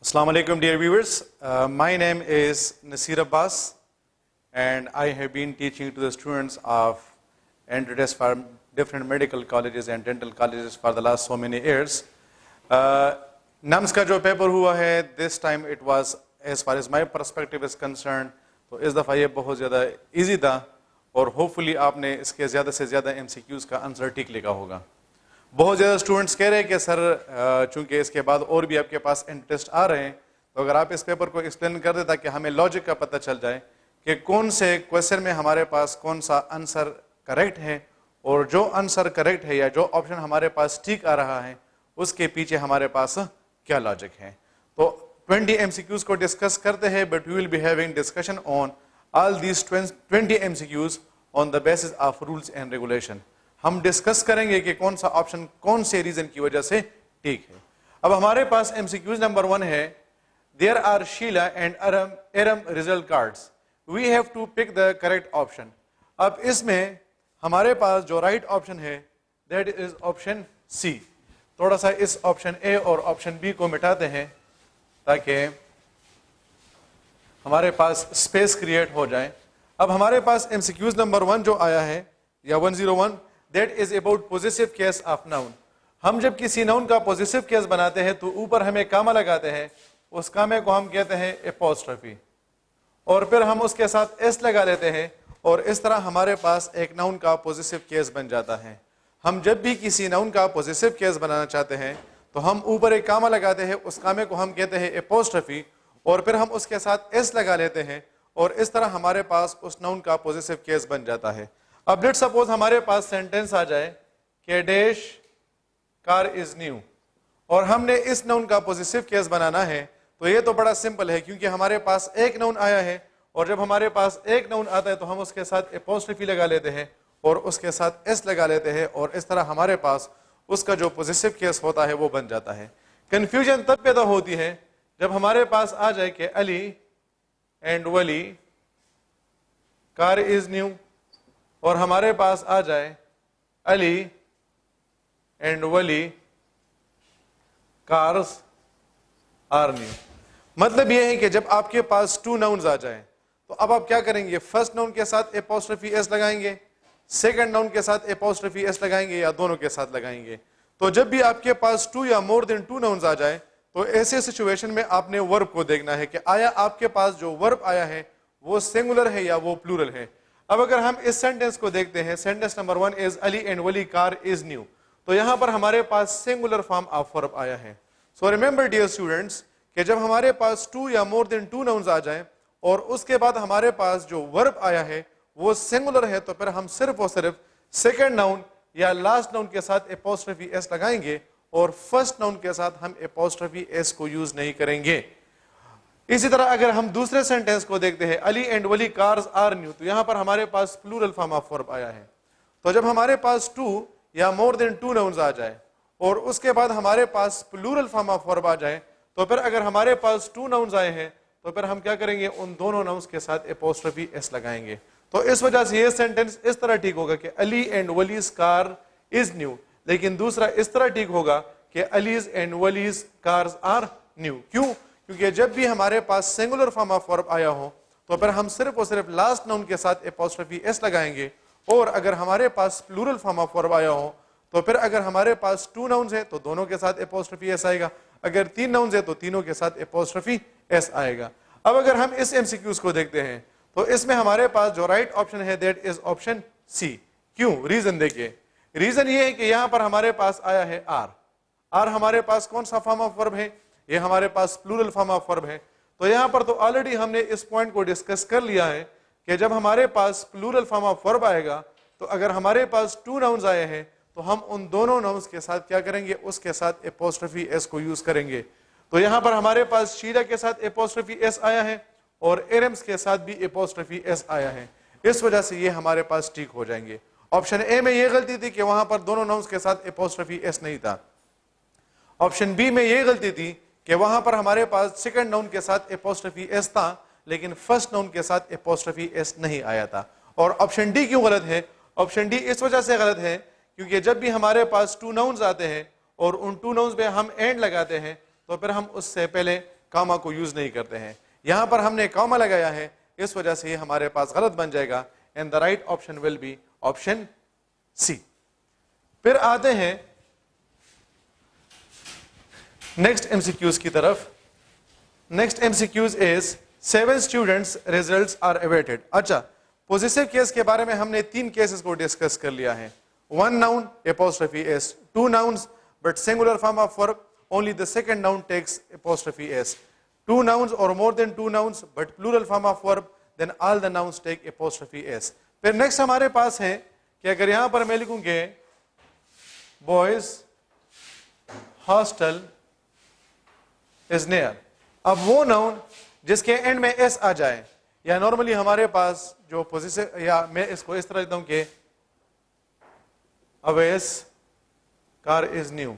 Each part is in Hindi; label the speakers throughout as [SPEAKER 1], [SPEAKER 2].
[SPEAKER 1] Assalamu alaikum, dear viewers. My name is Nasir Abbas, and I have been teaching to the students of entrance for different medical colleges and dental colleges for the last so many years. NAMS का जो पेपर हुआ है, this time it was, as far as my perspective is concerned, तो इस दफ़ा ये बहुत ज़्यादा easy था और hopefully आपने इसके ज़्यादा से ज़्यादा MCQs का आंसर ठीक लिखा होगा. बहुत ज़्यादा स्टूडेंट्स कह रहे हैं कि सर चूंकि इसके बाद और भी आपके पास इंटरेस्ट आ रहे हैं, तो अगर आप इस पेपर को एक्सप्लेन कर दें ताकि हमें लॉजिक का पता चल जाए कि कौन से क्वेश्चन में हमारे पास कौन सा आंसर करेक्ट है और जो आंसर करेक्ट है या जो ऑप्शन हमारे पास ठीक आ रहा है उसके पीछे हमारे पास क्या लॉजिक है. तो 20 MCQs को डिस्कस करते हैं, but we will be having discussion on all these 20 MCQs on the basis of rules and regulation. हम डिस्कस करेंगे कि कौन सा ऑप्शन कौन से रीजन की वजह से ठीक है. अब हमारे पास MCQs नंबर 1 है, there are Sheila and Eram result cards, we have to pick the correct option. अब इसमें हमारे पास जो राइट ऑप्शन है दैट इज ऑप्शन सी. थोड़ा सा इस ऑप्शन ए और ऑप्शन बी को मिटाते हैं ताकि हमारे पास स्पेस क्रिएट हो जाए. अब हमारे पास MCQs नंबर 1 जो आया है या 101, that is about positive case of noun. हम जब किसी नाउन का पॉजिटिव केस बनाते हैं तो ऊपर हमें कामा लगाते हैं, उस कामे को हम कहते हैं एपोस्ट्रोफी, और फिर हम उसके साथ एस लगा लेते हैं और इस तरह हमारे पास एक नाउन का पॉजिटिव केस बन जाता है. हम जब भी किसी नाउन का पॉजिटिव केस बनाना चाहते हैं तो हम ऊपर एक कामा लगाते हैं, उस कामे को हम कहते हैं एपोस्ट्रोफी, और फिर हम उसके साथ एस लगा लेते हैं और इस तरह हमारे पास उस नाउन का पॉजिटिव केस बन जाता है. अब लेट्स सपोज हमारे पास सेंटेंस आ जाए कि डैश कार इज न्यू और हमने इस नाउन का पॉजिटिव केस बनाना है, तो ये तो बड़ा सिंपल है क्योंकि हमारे पास एक नाउन आया है और जब हमारे पास एक नाउन आता है तो हम उसके साथ एपोस्ट्रोफी लगा लेते हैं और उसके साथ एस लगा लेते हैं और इस तरह हमारे पास उसका जो पॉजिटिव केस होता है वो बन जाता है. कंफ्यूजन तब पैदा होती है जब हमारे पास आ जाए कि Ali and Wali car is new और हमारे पास आ जाए Ali and Wali cars are new. मतलब यह है कि जब आपके पास 2 नाउन्स आ जाए तो अब आप क्या करेंगे, फर्स्ट नाउन के साथ एपोस्ट्रोफी एस लगाएंगे, सेकंड नाउन के साथ एपोस्ट्रोफी एस लगाएंगे या दोनों के साथ लगाएंगे. तो जब भी आपके पास 2 या मोर देन 2 नाउन्स आ जाए तो ऐसे सिचुएशन में आपने वर्ब को देखना है कि आया आपके पास जो वर्ब आया है वो सिंगुलर है या वो प्लूरल है. अब अगर हम इस सेंटेंस को देखते हैं, sentence number 1 is Ali and Wali car is new, तो यहां पर हमारे पास सिंगुलर फॉर्म ऑफ वर्ब आया है. सो रिमेंबर डियर स्टूडेंट्स कि जब हमारे पास 2 या मोर देन 2 नाउन्स आ जाएं और उसके बाद हमारे पास जो वर्ब आया है वो सिंगुलर है, तो फिर हम सिर्फ और सिर्फ सेकंड नाउन या लास्ट नाउन के साथ एपोस्ट्रोफी एस लगाएंगे और फर्स्ट नाउन के साथ हम एपोस्ट्रोफी एस को यूज नहीं करेंगे. इसी तरह अगर हम दूसरे सेंटेंस को देखते हैं, Ali and Wali cars are new, तो यहां पर हमारे पास प्लूरल फॉर्म ऑफ वर्ब आया है. तो जब हमारे पास 2 या मोर देन 2 नाउन्स आ जाए और उसके बाद हमारे पास प्लूरल फॉर्म ऑफ वर्ब आ जाए, तो फिर अगर हमारे पास 2 नाउन्स आए हैं तो फिर हम क्या करेंगे, उन दोनों नाउन्स के साथ एपोस्ट्रोफी एस लगाएंगे. तो इस वजह से ये सेंटेंस इस तरह ठीक होगा कि Ali and Wali's car is new, लेकिन दूसरा इस तरह ठीक होगा कि Ali's and Wali's cars are new. क्यों? क्योंकि जब भी हमारे पास सिंगुलर फॉर्म ऑफ वर्ब आया हो तो फिर हम सिर्फ और सिर्फ लास्ट नाउन के साथ एपोस्ट्रोफी एस लगाएंगे, और अगर हमारे पास प्लूरल फॉर्म ऑफ वर्ब आया हो तो फिर अगर हमारे पास 2 नाउन्स है तो दोनों के साथ एपोस्ट्रोफी एस आएगा, अगर 3 नाउन्स है तो तीनों के साथ एपोस्ट्रोफी एस आएगा. अब अगर हम इस MCQs को देखते हैं तो इसमें हमारे पास जो राइट ऑप्शन है दैट इज ऑप्शन सी. क्यों? रीजन देखिए, रीजन ये है कि यहां पर हमारे पास आया है आर. आर हमारे पास कौन सा फॉर्म ऑफ वर्ब है? ये हमारे पास प्लूरल फॉर्म ऑफ वर्ब है. तो यहां पर तो ऑलरेडी हमने इस पॉइंट को डिस्कस कर लिया है कि जब हमारे पास प्लूरल फॉर्म ऑफ वर्ब आएगा तो अगर हमारे पास 2 नाउन्स आए हैं तो हम उन दोनों नाउन्स के साथ क्या करेंगे, उसके साथ एपोस्ट्रोफी एस को यूज करेंगे. तो यहां पर हमारे पास शीला के साथ एपोस्ट्रोफी एस आया है और एरम्स के साथ भी एपोस्ट्रोफी एस आया है. इस वजह से ये हमारे पास ठीक हो जाएंगे. ऑप्शन ए में ये गलती थी कि वहां पर दोनों नाउन्स के साथ एपोस्ट्रोफी एस नहीं था. ऑप्शन बी में ये गलती थी कि वहां पर हमारे पास सेकंड नाउन के साथ एपोस्ट्रोफी एस था लेकिन फर्स्ट नाउन के साथ एपोस्ट्रोफी एस नहीं आया था. और ऑप्शन डी क्यों गलत है? ऑप्शन डी इस वजह से गलत है क्योंकि जब भी हमारे पास 2 नाउन्स आते हैं और उन 2 नाउन्स पे हम एंड लगाते हैं तो फिर हम उससे पहले कॉमा को यूज नहीं करते हैं। यहां पर हमने कॉमा लगाया है, इस वजह से ये हमारे पास गलत बन जाएगा and the right option will be option C. फिर आते हैं नेक्स्ट एमसीक्यूज की तरफ। Next MCQs is 7 students results are awaited. अच्छा, पॉजिटिव केस के बारे में हमने 3 केसेस को डिस्कस कर लिया है। 1 noun apostrophe S, 2 nouns but singular form of verb, only the second noun takes apostrophe s, 2 nouns or more than 2 nouns but plural form of verb, then all the nouns take apostrophe s। फिर नेक्स्ट हमारे पास है कि अगर यहां पर मैं लिखूंगे बॉयज हॉस्टल इज नियर, अब वो नाउन जिसके एंड में एस आ जाए, या नॉर्मली हमारे पास जो पोजीशन, या मैं इसको इस तरह लिखता हूं कि अवेस कार इज न्यू।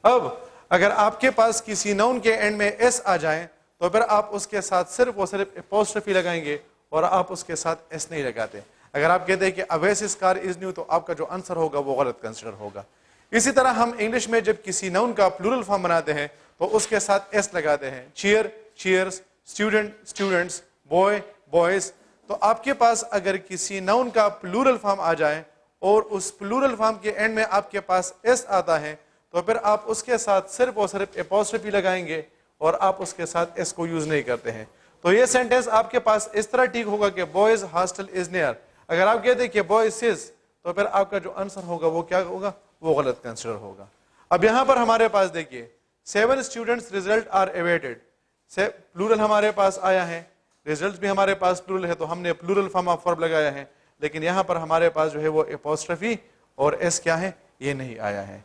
[SPEAKER 1] अब अगर आपके पास किसी नाउन के एंड में एस आ जाए तो फिर आप उसके साथ सिर्फ और सिर्फ एपोस्ट्रोफी लगाएंगे और आप उसके साथ एस नहीं लगाते। अगर आप कहते हैं कि अवेसिस कार इज न्यू, तो आपका जो आंसर होगा वो गलत कंसिडर होगा। इसी तरह हम इंग्लिश में जब किसी नाउन का प्लूरल फॉर्म बनाते हैं तो उसके साथ एस लगाते हैं। Chair chairs, student students, boy boys. तो आपके पास अगर किसी नाउन का प्लूरल फॉर्म आ जाए और उस प्लूरल फॉर्म के एंड में आपके पास एस आता है तो फिर आप उसके साथ सिर्फ और सिर्फ एपोस्ट्रोफी लगाएंगे और आप उसके साथ एस को यूज नहीं करते हैं। तो ये सेंटेंस आपके पास इस तरह ठीक होगा कि बॉयज हॉस्टल इज नियर। अगर आप कहते हैं कि बॉयज सिज, तो फिर आपका जो आंसर होगा वो क्या होगा, वो गलत कंसिडर होगा। अब यहां पर हमारे पास देखिए 7 स्टूडेंट्स रिजल्ट आर अवेटेड, से प्लूरल हमारे पास आया है, रिजल्ट भी हमारे पास प्लूरल है तो हमने प्लूरल फॉर्म ऑफ वर्ब लगाया है, लेकिन यहां पर हमारे पास जो है वो एपोस्ट्रोफी और एस क्या है, ये नहीं आया है।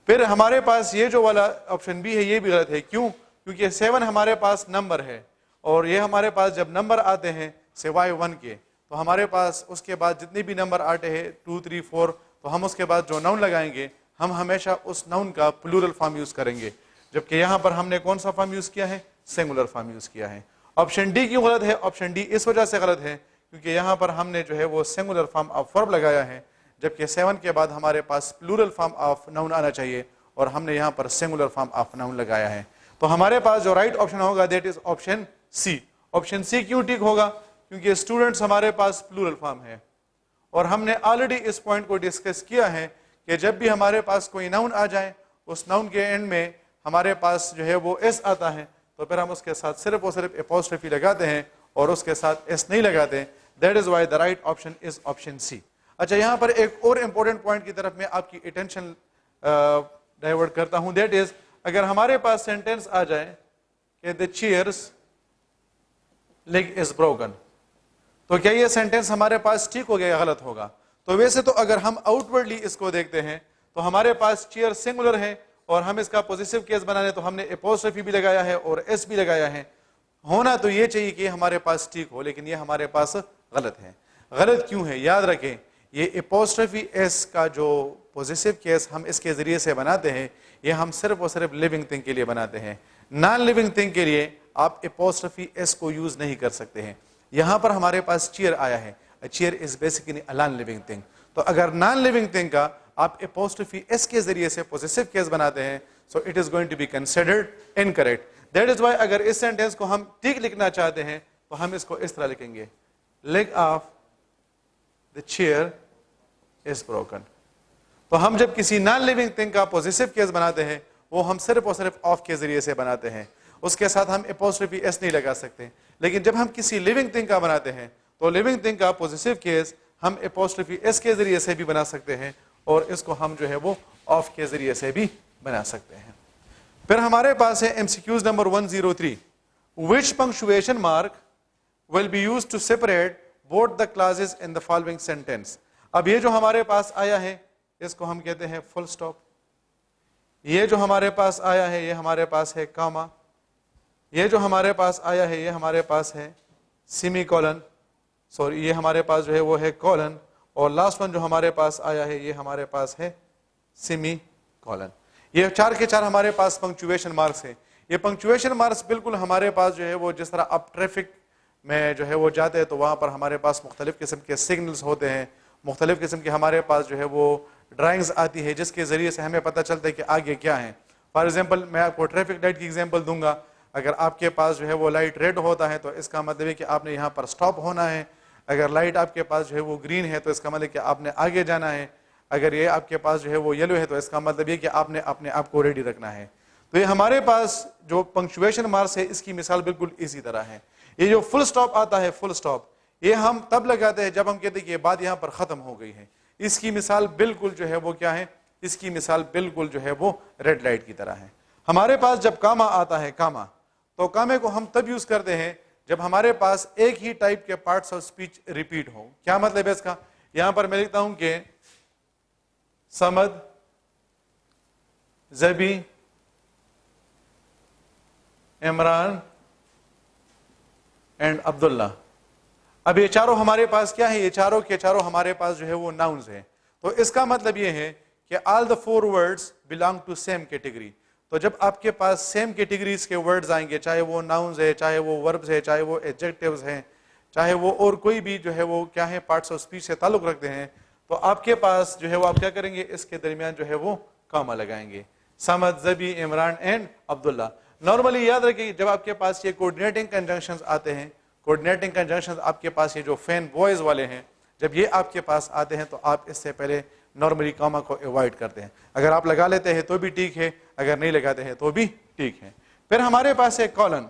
[SPEAKER 1] फिर हमारे पास ये जो वाला ऑप्शन बी है ये भी गलत है। क्यों? क्योंकि 7 हमारे पास नंबर है और ये हमारे पास जब नंबर आते हैं सिवाय 1 के, तो हमारे पास उसके बाद जितने भी नंबर आते हैं 2 3 4, तो हम उसके बाद जो नाउन लगाएंगे हम हमेशा उस नाउन का प्लूरल फॉर्म यूज करेंगे, जबकि यहां पर हमने कौन सा फॉर्म यूज किया है, सिंगुलर फॉर्म यूज किया है। ऑप्शन डी क्यों गलत है? ऑप्शन डी इस वजह से गलत है क्योंकि यहां पर हमने जो है वो सिंगुलर फॉर्म ऑफ वर्ब लगाया है, जबकि 7 के बाद हमारे पास प्लूरल फॉर्म ऑफ नाउन आना चाहिए और हमने यहां पर सिंगुलर फॉर्म ऑफ नाउन लगाया है। तो हमारे पास जो राइट ऑप्शन होगा that is option C. Option C क्यों ठीक होगा? क्योंकि स्टूडेंट्स हमारे पास प्लूरल फॉर्म है और हमने ऑलरेडी इस पॉइंट को डिस्कस किया है कि जब भी हमारे पास कोई नाउन आ जाए उस नाउन के एंड में हमारे पास जो है वो एस आता है तो फिर हम उसके साथ सिर्फ और सिर्फ एपोस्ट्रोफी लगाते हैं और उसके साथ एस नहीं लगाते। That is why the right option is option C. अच्छा, यहां पर एक और इंपॉर्टेंट पॉइंट की तरफ मैं आपकी अटेंशन डाइवर्ट करता हूं, दैट इज अगर हमारे पास सेंटेंस आ जाए कि the chairs leg is broken, तो क्या ये सेंटेंस हमारे पास ठीक हो गया या गलत होगा? तो वैसे तो अगर हम आउटवर्डली इसको देखते हैं तो हमारे पास चेयर सिंगुलर है और हम इसका पॉजिटिव केस बनाने तो हमने एपोस्ट्रोफी भी लगाया है और एस भी लगाया है। होना तो ये चाहिए कि हमारे पास ठीक हो, लेकिन ये हमारे पास गलत है। गलत क्यों है? याद रखें, ये एपोस्ट्रोफी एस का जो पॉजिटिव केस हम इसके जरिए से बनाते हैं ये हम सिर्फ और सिर्फ लिविंग थिंग के लिए बनाते हैं। नॉन लिविंग थिंग के लिए आप एपोस्ट्रोफी एस को यूज नहीं कर सकते हैं। यहां पर हमारे पास चेयर आया है, chair is basically a non living thing, तो अगर नॉन लिविंग थिंग का आप एपोस्ट्रोफी एस के जरिए से पॉजिटिव केस बनाते हैं so it is going to be considered incorrect. That is why अगर इस सेंटेंस को हम ठीक लिखना चाहते हैं तो हम इसको इस तरह लिखेंगे, leg of the chair is broken. तो हम जब किसी नॉन लिविंग थिंग का पॉजिटिव केस बनाते हैं वो हम सिर्फ और सिर्फ ऑफ के जरिए से बनाते हैं, उसके साथ हम एपोस्ट्रोफी एस नहीं लगा सकते। लेकिन जब हम किसी लिविंग थिंग का बनाते हैं तो लिविंग थिंग का पॉजिटिव केस हम एपोस्ट्रोफी एस के जरिए से भी बना सकते हैं और इसको हम जो है वो ऑफ के जरिए से भी बना सकते हैं। फिर हमारे पास है MCQs number 103, which punctuation mark will be used to separate both the clauses in the following sentence. अब ये जो हमारे पास आया है इसको हम कहते हैं फुल स्टॉप, ये जो हमारे पास आया है ये हमारे पास है कामा, ये जो हमारे पास आया है ये हमारे पास है सेमी कॉलन, सॉरी ये हमारे पास जो है वो है कॉलन, और लास्ट वन जो हमारे पास आया है ये हमारे पास है सेमी कॉलन। ये 4 के 4 हमारे पास पंक्चुएशन मार्क्स है। ये पंक्चुएशन मार्क्स बिल्कुल हमारे पास जो है वो जिस तरह आप ट्रैफिक में जो है वो जाते हैं तो वहां पर हमारे पास मुख्तलिफ किस्म के सिग्नल्स होते हैं, मुख्तलिफ किस्म की हमारे पास जो है वो ड्राइंग्स आती है जिसके जरिए से हमें पता चलता है कि आगे क्या है। फॉर एग्जाम्पल मैं आपको ट्रैफिक लाइट की एग्जाम्पल दूंगा, अगर आपके पास जो है वो लाइट रेड होता है तो इसका मतलब है कि आपने यहाँ पर स्टॉप होना है। अगर लाइट आपके पास जो है वो ग्रीन है तो इसका मतलब कि आपने आगे जाना है। अगर ये आपके पास जो है वो येलो है तो इसका मतलब ये कि आपने अपने आप को रेडी रखना है। तो ये हमारे पास जो पंक्चुएशन मार्क्स है इसकी मिसाल बिल्कुल इसी तरह है। ये जो फुल स्टॉप आता है, फुल स्टॉप, ये हम तब लगाते हैं जब हम कहते हैं कि ये बात यहाँ पर खत्म हो गई है। इसकी मिसाल बिल्कुल जो है वो क्या है, इसकी मिसाल बिल्कुल जो है वो रेड लाइट की तरह है। हमारे पास जब कामा आता है, कामा, तो कामे को हम तब यूज करते हैं जब हमारे पास एक ही टाइप के पार्ट्स ऑफ स्पीच रिपीट हो। क्या मतलब है इसका? यहां पर मैं लिखता हूं कि समद, जबी, इमरान एंड अब्दुल्ला। अब ये चारों हमारे पास क्या है? ये चारों के चारों हमारे पास जो है वो नाउन्स हैं। तो इसका मतलब ये है कि all the 4 words belong to same category. तो जब आपके पास सेम कैटेगरीज के वर्ड्स आएंगे, चाहे वो नाउन्स है, चाहे वो वर्ब्स है, चाहे वो एडजेक्टिव्स हैं, चाहे वो और कोई भी जो है वो क्या है पार्ट्स ऑफ स्पीच से ताल्लुक रखते हैं, तो आपके पास जो है वो आप क्या करेंगे, इसके दरमियान जो है वो कामा लगाएंगे। समद, जबी, इमरान एंड अब्दुल्ला। नॉर्मली याद रखिए जब आपके पास ये कोऑर्डिनेटिंग कंजंक्शंस आते हैं, कोऑर्डिनेटिंग कंजंक्शंस आपके पास ये जो फैन बॉयज वाले हैं, जब ये आपके पास आते हैं तो आप इससे पहले नॉर्मली कामा को अवॉइड करते हैं। अगर आप लगा लेते हैं तो भी ठीक है, अगर नहीं लगाते हैं तो भी ठीक है। फिर हमारे पास है कॉलन।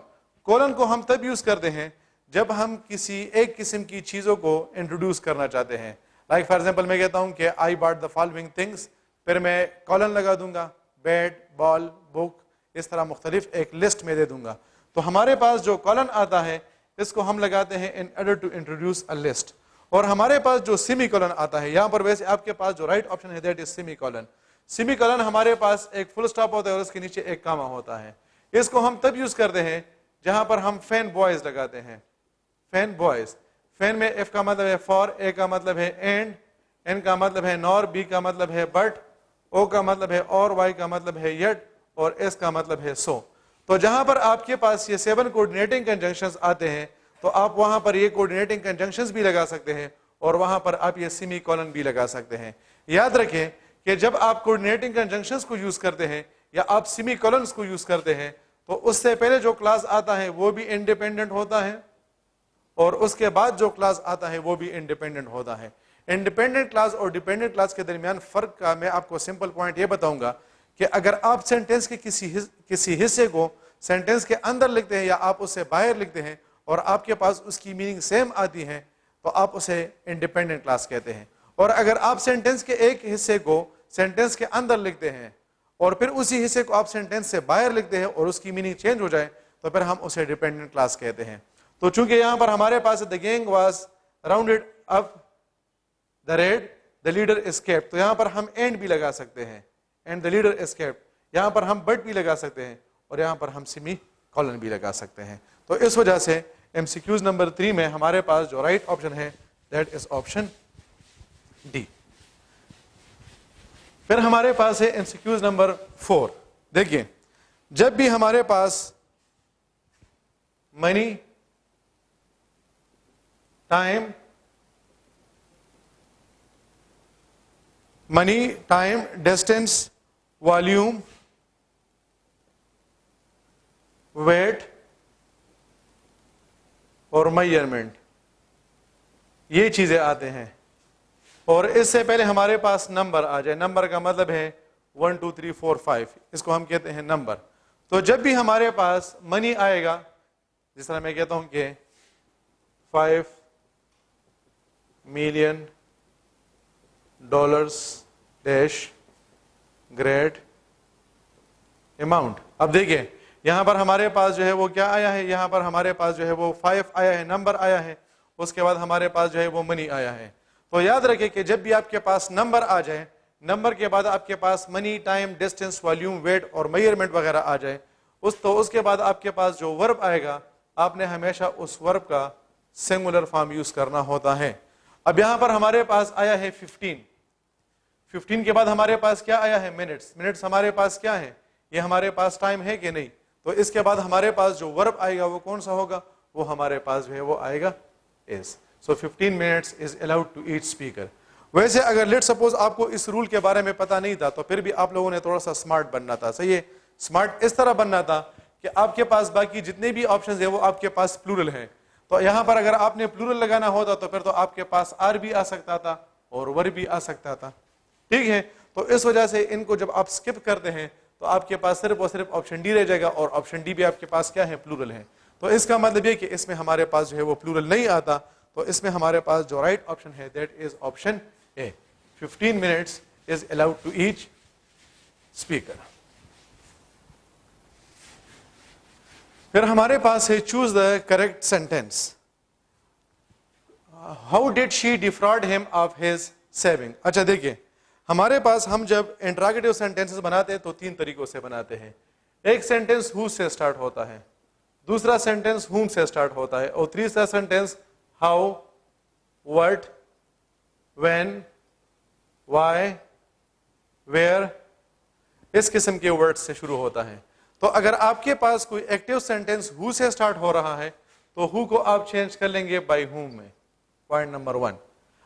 [SPEAKER 1] कॉलन को हम तब यूज करते हैं जब हम किसी एक किस्म की चीजों को इंट्रोड्यूस करना चाहते हैं। लाइक फॉर एग्जांपल मैं कहता हूं कि I bought the following things, फिर मैं कॉलन लगा दूंगा, बैट, बॉल, बुक, इस तरह मुख्तलिफ एक लिस्ट में दे दूंगा। तो हमारे पास जो कॉलन आता है इसको हम लगाते हैं in order to introduce a list. और हमारे पास जो सेमी कॉलन आता है, यहां पर वैसे आपके पास जो राइट ऑप्शन है that is semi colon. Semi colon हमारे पास एक फुल स्टॉप होता है और उसके नीचे एक कामा होता है। इसको हम तब यूज करते हैं जहां पर हम फैन बॉयज लगाते हैं। फैन बॉयज, फैन में एफ का मतलब है फॉर, ए का मतलब है एंड, एन का मतलब है नॉर, बी का मतलब है बट, ओ का मतलब है और, वाई का मतलब है येट और एस का मतलब है सो। तो जहां पर आपके पास ये 7 कोऑर्डिनेटिंग कंजंक्शंस आते हैं तो आप वहां पर ये कोऑर्डिनेटिंग कंजंक्शंस भी लगा सकते हैं और वहां पर आप ये सेमी कॉलन भी लगा सकते हैं। याद रखें कि जब आप कोऑर्डिनेटिंग कंजंक्शंस को यूज करते हैं या आप सेमी कॉलन्स को यूज करते हैं तो उससे पहले जो क्लास आता है वो भी इंडिपेंडेंट होता है और उसके बाद जो क्लास आता है वो भी इंडिपेंडेंट होता है। इंडिपेंडेंट क्लास और डिपेंडेंट क्लास के दरमियान फर्क का मैं आपको सिंपल पॉइंट ये बताऊंगा कि अगर आप सेंटेंस के किसी हिस्से को सेंटेंस के अंदर लिखते हैं या आप उससे बाहर लिखते हैं और आपके पास उसकी मीनिंग सेम आती है तो आप उसे इंडिपेंडेंट क्लास कहते हैं। और अगर आप सेंटेंस के एक हिस्से को सेंटेंस के अंदर लिखते हैं और फिर उसी हिस्से को आप सेंटेंस से बाहर लिखते हैं और उसकी मीनिंग चेंज हो जाए तो फिर हम उसे डिपेंडेंट क्लास कहते हैं। तो चूंकि यहां पर हमारे पास the gang was rounded up the raid, the leader escaped, तो यहां पर हम एंड भी लगा सकते हैं, एंड द लीडर एस्केप्ड। यहां पर हम बट भी लगा सकते हैं और यहां पर हम सेमी कॉलन भी लगा सकते हैं। तो इस वजह से एमसीक्यूज नंबर 3 में हमारे पास जो राइट ऑप्शन है दैट इज ऑप्शन डी। फिर हमारे पास है एमसीक्यूज नंबर 4। देखिए जब भी हमारे पास money, time, distance, volume, weight और मेजरमेंट, ये चीजें आते हैं और इससे पहले हमारे पास नंबर आ जाए। नंबर का मतलब है 1 2 3 4 5, इसको हम कहते हैं नंबर। तो जब भी हमारे पास मनी आएगा, जिस तरह मैं कहता हूं कि 5 million dollars dash great amount. अब देखिए यहां पर हमारे पास जो है वो क्या आया है, यहां पर हमारे पास जो है वो 5 आया है, नंबर आया है, उसके बाद हमारे पास जो है वो मनी आया है। तो याद रखें कि जब भी आपके पास नंबर आ जाए, नंबर के बाद आपके पास money, time, distance, volume, weight और मेजरमेंट वगैरह आ जाए, उसके बाद आपके पास जो वर्ब आएगा आपने हमेशा उस वर्ब का सिंगुलर फॉर्म यूज करना होता है। अब यहां पर हमारे पास आया है 15 के बाद हमारे पास क्या आया है, मिनट्स हमारे पास क्या है, ये हमारे पास टाइम है कि नहीं। तो इसके बाद हमारे पास जो वर्ब आएगा वो कौन सा होगा, वो हमारे पास जो है वो आएगा is. So 15 minutes is allowed to each speaker. वैसे अगर लेट सपोज आपको इस रूल के बारे में पता नहीं था तो फिर भी आप लोगों ने थोड़ा सा स्मार्ट बनना था। सही है, स्मार्ट इस तरह बनना था कि आपके पास बाकी जितने भी ऑप्शंस हैं वो आपके पास प्लूरल हैं। तो यहां पर अगर आपने प्लूरल लगाना होता तो फिर तो आपके पास आर भी आ सकता था और वर भी आ सकता था, ठीक है। तो इस वजह से इनको जब आप स्किप करते हैं तो आपके पास सिर्फ और सिर्फ ऑप्शन डी रह जाएगा, और ऑप्शन डी भी आपके पास क्या है, प्लूरल है। तो इसका मतलब ये कि इसमें हमारे पास जो है वो प्लूरल नहीं आता। तो इसमें हमारे पास जो राइट ऑप्शन है that is option A, 15 minutes is allowed to each speaker. फिर हमारे पास है choose the correct sentence. How did she defraud him of his saving. अच्छा देखिए, हमारे पास हम जब इंट्रोगेटिव सेंटेंसेस बनाते हैं तो तीन तरीकों से बनाते हैं। एक सेंटेंस हु से स्टार्ट होता है, दूसरा सेंटेंस whom से स्टार्ट होता है, और तीसरा sentence how, what, when, why, where, इस किस्म के वर्ड्स से शुरू होता है। तो अगर आपके पास कोई एक्टिव सेंटेंस हु से स्टार्ट हो रहा है तो हु को आप चेंज कर लेंगे बाय whom में, पॉइंट नंबर 1।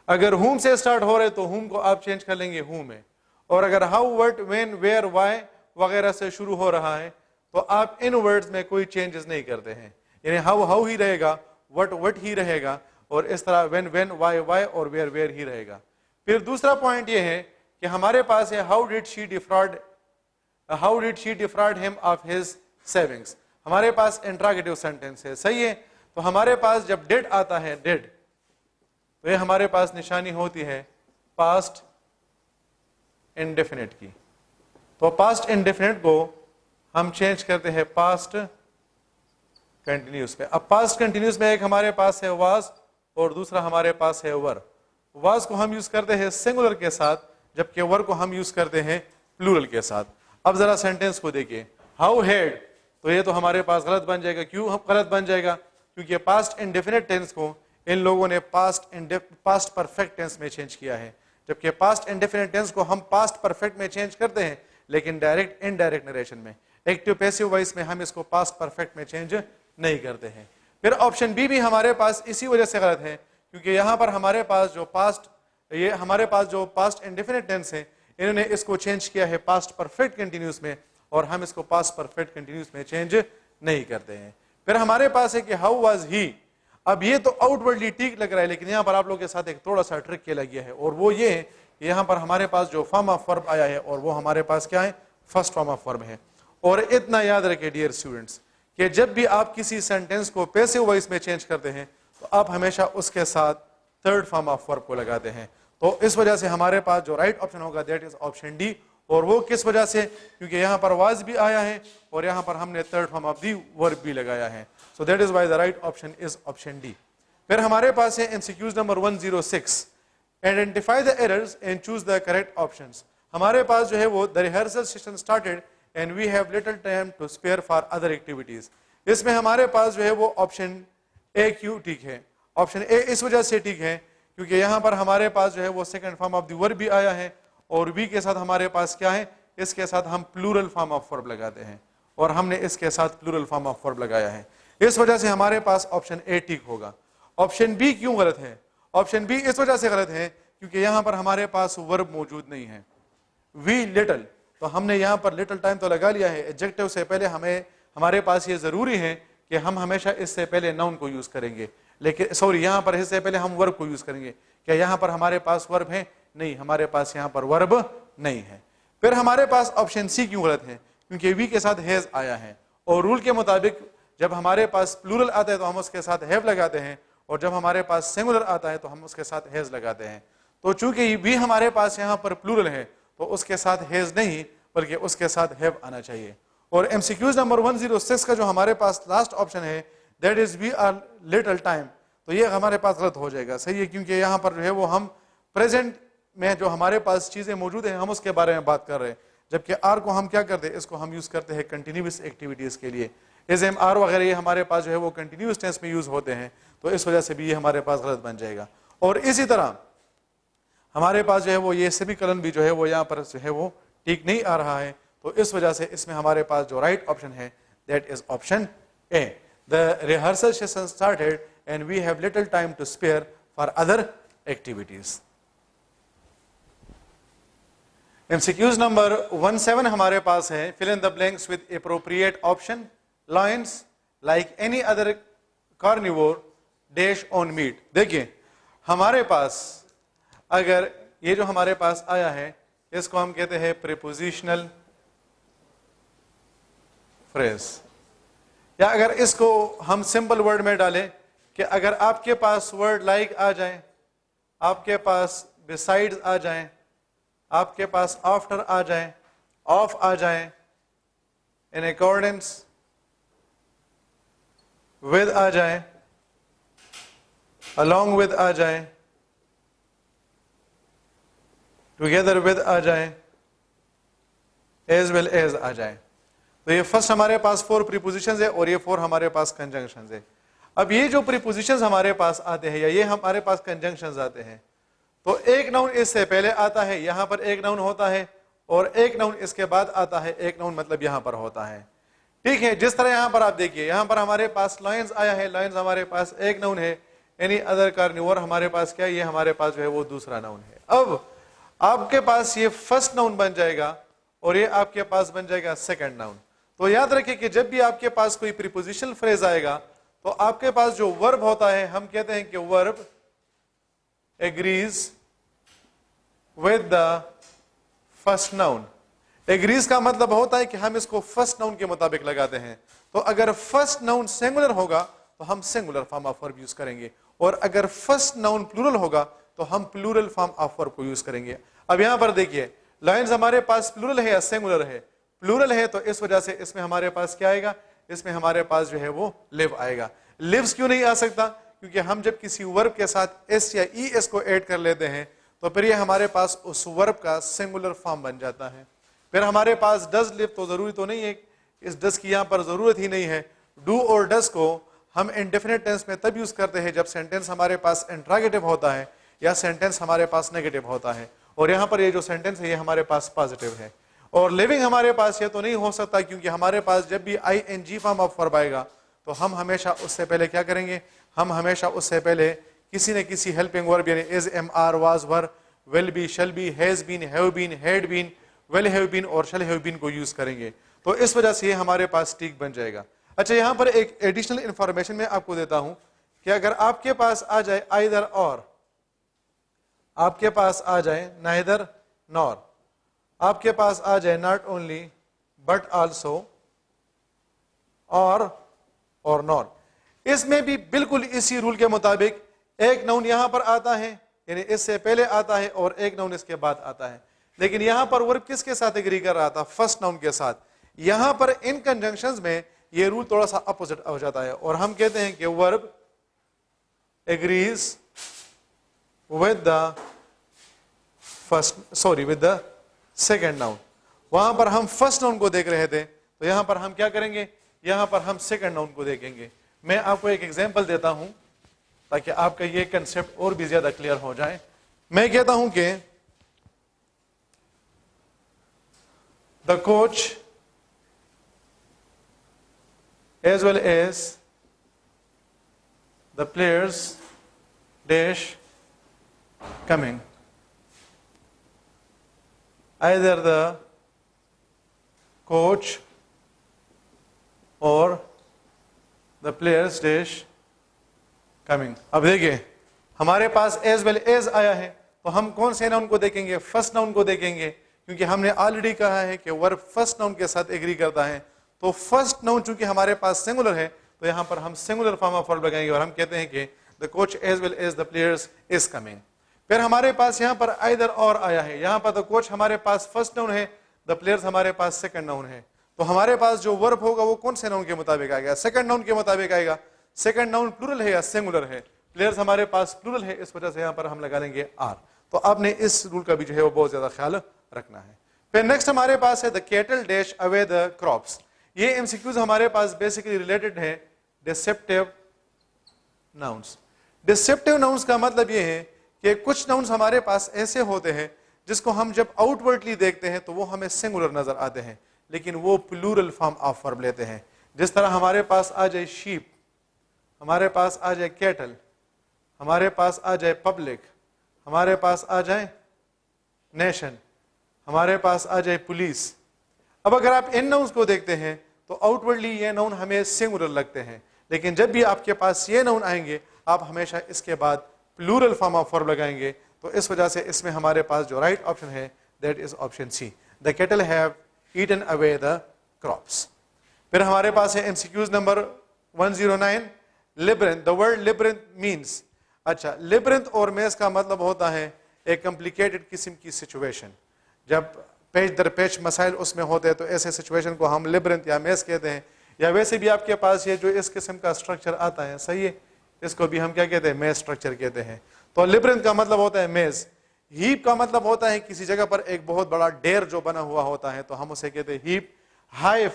[SPEAKER 1] अगर whom से स्टार्ट हो रहे तो whom को आप चेंज कर लेंगे who में। और अगर how, what, when, where, why वगैरह से शुरू हो रहा है तो आप इन वर्ड्स में कोई चेंजेस नहीं करते हैं, यानी हाउ हाउ ही रहेगा, व्हाट ही रहेगा, और इस तरह व्हेन व्हाई और वेयर ही रहेगा। फिर दूसरा पॉइंट ये है कि हमारे पास है how did she defraud him of his savings. हमारे पास इंट्रोगेटिव सेंटेंस है, सही है। तो हमारे पास जब डिड आता है, डिड, तो ये हमारे पास निशानी होती है पास्ट इंडेफिनिट की। तो पास्ट इंडेफिनिट को हम चेंज करते हैं पास्ट कंटिन्यूस पे। अब पास्ट कंटिन्यूस में एक हमारे पास है वाज और दूसरा हमारे पास है वर। वाज को हम यूज करते हैं सिंगुलर के साथ, जबकि वर को हम यूज करते हैं प्लूरल के साथ। अब जरा सेंटेंस को देखिए, हाउ हेड, तो ये तो हमारे पास गलत बन जाएगा। क्यों गलत बन जाएगा? क्योंकि पास्ट इंडेफिनिट टेंस को इन लोगों ने पास्ट परफेक्ट टेंस में चेंज किया है, जबकि पास्ट इंडेफिनिट टेंस को हम पास्ट परफेक्ट में चेंज करते हैं, लेकिन डायरेक्ट इनडायरेक्ट नरेशन में, एक्टिव पैसिव वॉइस में हम इसको पास्ट परफेक्ट में चेंज नहीं करते हैं। फिर ऑप्शन बी भी हमारे पास इसी वजह से गलत है, क्योंकि यहां पर हमारे पास जो पास्ट इंडेफिनिट टेंस है, इन्होंने इसको चेंज किया है पास्ट परफेक्ट कंटिन्यूस में, और हम इसको पास्ट परफेक्ट कंटिन्यूस में चेंज नहीं करते हैं। फिर हमारे पास है कि हाउ वाज ही। अब ये तो आउटवर्डली ठीक लग रहा है, लेकिन यहां पर आप लोगों के साथ एक थोड़ा सा ट्रिक किया गया है, और वो ये है कि यहां पर हमारे पास जो फॉर्म ऑफ वर्ब आया है, और वो हमारे पास क्या है, फर्स्ट फॉर्म ऑफ वर्ब है। और इतना याद रखें डियर स्टूडेंट्स कि जब भी आप किसी सेंटेंस को पैसिव वॉइस में चेंज करते हैं तो आप हमेशा उसके साथ थर्ड फॉर्म ऑफ वर्ब को लगाते हैं। तो इस वजह से हमारे पास जो राइट ऑप्शन होगा दैट इज ऑप्शन डी। और वो किस वजह से? क्योंकि यहां पर वाज भी आया है और यहां पर हमने third form of the verb भी लगाया है। So that is why the right option is option D. फिर हमारे पास है MCQs number 106, identify the errors and choose the correct options. हमारे पास जो है वो the rehearsal session started and we have little time to spare for other activities. इसमें हमारे पास जो है वो ऑप्शन ए क्यों ठीक है? ऑप्शन ए इस वजह से ठीक है क्योंकि यहां पर हमारे पास जो है वो second form of the verb भी आया है, और वी के साथ हमारे पास क्या है, इसके साथ हम प्लूरल फॉर्म ऑफ वर्ब लगाते हैं, और हमने इसके साथ प्लूरल फॉर्म ऑफ वर्ब लगाया है। इस वजह से हमारे पास ऑप्शन ए ठीक होगा। ऑप्शन बी क्यों गलत है? ऑप्शन बी इस वजह से गलत है क्योंकि यहां पर हमारे पास वर्ब मौजूद नहीं है। वी लिटिल, तो हमने यहां पर लिटिल टाइम तो लगा लिया है, एडजेक्टिव से पहले हमारे पास ये जरूरी है कि हम हमेशा इससे पहले नाउन को यूज करेंगे, लेकिन सॉरी यहां पर इससे पहले हम वर्ब को यूज करेंगे। क्या यहां पर हमारे पास वर्ब है? नहीं, हमारे पास यहां पर वर्ब नहीं है। फिर हमारे पास ऑप्शन सी क्यों गलत है? क्योंकि वी के साथ हैज आया है, और रूल के मुताबिक जब हमारे पास प्लूरल आता है तो हम उसके साथ हैव लगाते हैं, और जब हमारे पास सिंगुलर आता है तो हम उसके साथ हैज लगाते हैं। तो चूंकि वी हमारे पास यहाँ पर प्लूरल है तो उसके साथ हैज नहीं बल्कि उसके साथ हैव आना चाहिए। और एमसीक्यूज नंबर 106 का जो हमारे पास लास्ट ऑप्शन है that is we are little time, तो ये हमारे पास गलत हो जाएगा, सही है, क्योंकि यहाँ पर जो है वो हम प्रेजेंट में जो हमारे पास चीजें मौजूद हैं हम उसके बारे में बात कर रहे हैं, जबकि आर को हम क्या करते हैं, इसको हम यूज करते हैं कंटिन्यूस एक्टिविटीज के लिए। इज एम आर वगैरह ये हमारे पास जो है वो कंटिन्यूस टेंस में यूज होते हैं, तो इस वजह से भी ये हमारे पास गलत बन जाएगा। और इसी तरह हमारे पास जो है वो ये सभी कलन भी जो है वो यहाँ पर जो है वो ठीक नहीं आ रहा है, तो इस वजह से इसमें हमारे पास जो राइट ऑप्शन है that is option A. The rehearsal session started and we have little time to spare for other activities. MCQs number 17 हमारे पास है, fill in the blanks with appropriate option lions like any other carnivore dash on meat. देखिए हमारे पास अगर ये जो हमारे पास आया है इसको हम कहते हैं प्रीपोजिशनल फ्रेज, या अगर इसको हम सिंपल वर्ड में डालें कि अगर आपके पास वर्ड लाइक आ जाए, आपके पास बिसाइड्स आ जाए, आपके पास आफ्टर आ जाए, ऑफ आ जाए, इन अकॉर्डेंस विद आ जाए, along with आ जाए, together with आ जाए, as well as आ जाए। तो ये फर्स्ट हमारे पास 4 प्रीपोजिशंस है और ये 4 हमारे पास कंजंक्शंस है। अब ये जो प्रीपोजिशंस हमारे पास आते हैं या ये हमारे पास कंजंक्शंस आते हैं, तो एक नाउन इससे पहले आता है, यहां पर एक नाउन होता है, और एक नाउन इसके बाद आता है, एक नाउन मतलब यहां पर होता है। ठीक है, जिस तरह यहां पर आप देखिए, यहां पर हमारे पास लायंस आया है, लायंस हमारे पास एक नाउन है, एनी अदर कार्निवोर हमारे पास क्या है, ये हमारे पास जो है वो दूसरा नाउन है। अब आपके पास ये फर्स्ट नाउन बन जाएगा और ये आपके पास बन जाएगा सेकंड नाउन। तो याद रखिए कि जब भी आपके पास कोई प्रीपोजिशनल फ्रेज आएगा तो आपके पास जो वर्ब होता है, हम कहते हैं कि verb agrees with the first noun. Agrees का मतलब होता है कि हम इसको फर्स्ट नाउन के मुताबिक लगाते हैं। तो अगर फर्स्ट नाउन सिंगुलर होगा तो हम singular form of verb use करेंगे, और अगर फर्स्ट नाउन प्लूरल होगा तो हम प्लूरल फॉर्म ऑफ वर्ब को यूज करेंगे। अब यहां पर देखिए लायंस हमारे पास प्लूरल है या सिंगुलर है? प्लूरल है, तो इस वजह से इसमें हमारे पास क्या आएगा, इसमें हमारे पास जो है वो लिव आएगा। लिव्स क्यों नहीं आ सकता? क्योंकि हम जब किसी वर्ब के साथ एस या ई एस को ऐड कर लेते हैं तो फिर ये हमारे पास उस वर्ब का सिंगुलर फॉर्म बन जाता है। फिर हमारे पास डज लिव, तो जरूरी तो नहीं है, इस डज की यहां पर जरूरत ही नहीं है। डू और डज को हम इंडेफिनिट टेंस में तब यूज करते हैं जब सेंटेंस हमारे पास इंट्रोगेटिव होता है या सेंटेंस हमारे पास नेगेटिव होता है, और यहां पर ये जो सेंटेंस है ये हमारे पास पॉजिटिव है। और लिविंग हमारे पास ये तो नहीं हो सकता, क्योंकि हमारे पास जब भी ING फॉर्म ऑफ वर्ब आएगा तो हम हमेशा उससे पहले क्या करेंगे, हम हमेशा उससे पहले किसी न किसी हेल्पिंग वर्ब यानी is, am, are, was, were, will be, shall be, has been, have been, had been, will have been और शैल हैव बीन को यूज करेंगे। तो इस वजह से ये हमारे पास टीक बन जाएगा। अच्छा, यहां पर एक एडिशनल इंफॉर्मेशन मैं आपको देता हूं कि अगर आपके पास आ जाए आइदर और, आपके पास आ जाए नाइदर नॉर, आपके पास आ जाए नॉट ओनली बट आल्सो, और नॉट, इसमें भी बिल्कुल इसी रूल के मुताबिक एक नाउन यहां पर आता है यानी इससे पहले आता है और एक नाउन इसके बाद आता है। लेकिन यहां पर वर्ब किसके साथ एग्री कर रहा था? फर्स्ट नाउन के साथ। यहां पर इन कंजंक्शंस में ये रूल थोड़ा सा अपोजिट हो जाता है और हम कहते हैं कि verb agrees with the with the second noun. वहां पर हम फर्स्ट नाउन को देख रहे थे, तो यहां पर हम क्या करेंगे, यहां पर हम सेकेंड नाउन को देखेंगे। मैं आपको एक एग्जांपल देता हूं ताकि आपका ये कंसेप्ट और भी ज्यादा क्लियर हो जाए। मैं कहता हूं कि the coach as well as the players dash coming, either the coach or the players dash coming। अब देखिए हमारे पास as well as आया है, तो हम कौन से नाउन को देखेंगे? फर्स्ट नाउन को देखेंगे, क्योंकि हमने ऑलरेडी कहा है कि वर्ब फर्स्ट नाउन के साथ एग्री करता है। तो फर्स्ट नाउन चूंकि हमारे पास सिंगुलर है तो यहां पर हम सिंगुलर फॉर्म ऑफ वर्ब लगाएंगे और हम कहते हैं कि the coach as well as the players is coming. फिर हमारे पास यहां पर आइदर और आया है, यहां पर द कोच हमारे पास फर्स्ट नाउन है, द प्लेयर्स हमारे पास सेकंड नाउन है। तो हमारे पास जो वर्ब होगा वो कौन से नाउन के मुताबिक आएगा? सेकंड नाउन के मुताबिक आएगा। सेकंड नाउन प्लूरल है या सिंगुलर है? प्लेयर्स हमारे पास प्लूरल है, इस वजह से यहां पर हम लगा लेंगे आर। तो आपने इस रूल का भी जो है वो बहुत ज्यादा ख्याल रखना है। फिर नेक्स्ट हमारे पास है the cattle dash away the crops. ये एमसीक्यूज हमारे पास बेसिकली रिलेटेड है डिसेप्टिव नाउन्स। डिसेप्टिव नाउन्स का मतलब ये है कि कुछ नाउन्स हमारे पास ऐसे होते हैं जिसको हम जब आउटवर्डली देखते हैं तो वो हमें सिंगुलर नजर आते हैं, लेकिन वो प्लूरल फॉर्म ऑफ वर्ब लेते हैं। जिस तरह हमारे पास आ जाए शीप, हमारे पास आ जाए कैटल, हमारे पास आ जाए पब्लिक, हमारे पास आ जाए नेशन, हमारे पास आ जाए पुलिस। अब अगर आप इन नाउन्स को देखते हैं तो आउटवर्डली ये नाउन हमें सिंगुलर लगते हैं, लेकिन जब भी आपके पास ये नाउन आएंगे आप हमेशा इसके बाद प्लूरल फॉर्म ऑफ वर्ब लगाएंगे। तो इस वजह से इसमें हमारे पास जो राइट ऑप्शन है that is option C, the cattle have eaten away the crops. फिर हमारे पास है MCQs number 109, labyrinth. The word labyrinth means, अच्छा लिब्रिंथ और मेज का मतलब होता है एक कॉम्प्लिकेटेड किस्म की सिचुएशन, जब पेच दर पेच मसाइल उसमें होते हैं तो ऐसे सिचुएशन को हम लिब्रिंथ या मेज कहते हैं। या वैसे भी आपके पास ये जो इस किस्म का स्ट्रक्चर आता है, सही है, इसको भी हम क्या कहते हैं, मेज स्ट्रक्चर कहते हैं। तो लिब्रिंथ का मतलब होता है मेज। हीप का मतलब होता है किसी जगह पर एक बहुत बड़ा ढेर जो बना हुआ होता है तो हम उसे कहते हैं हीप। हाइव,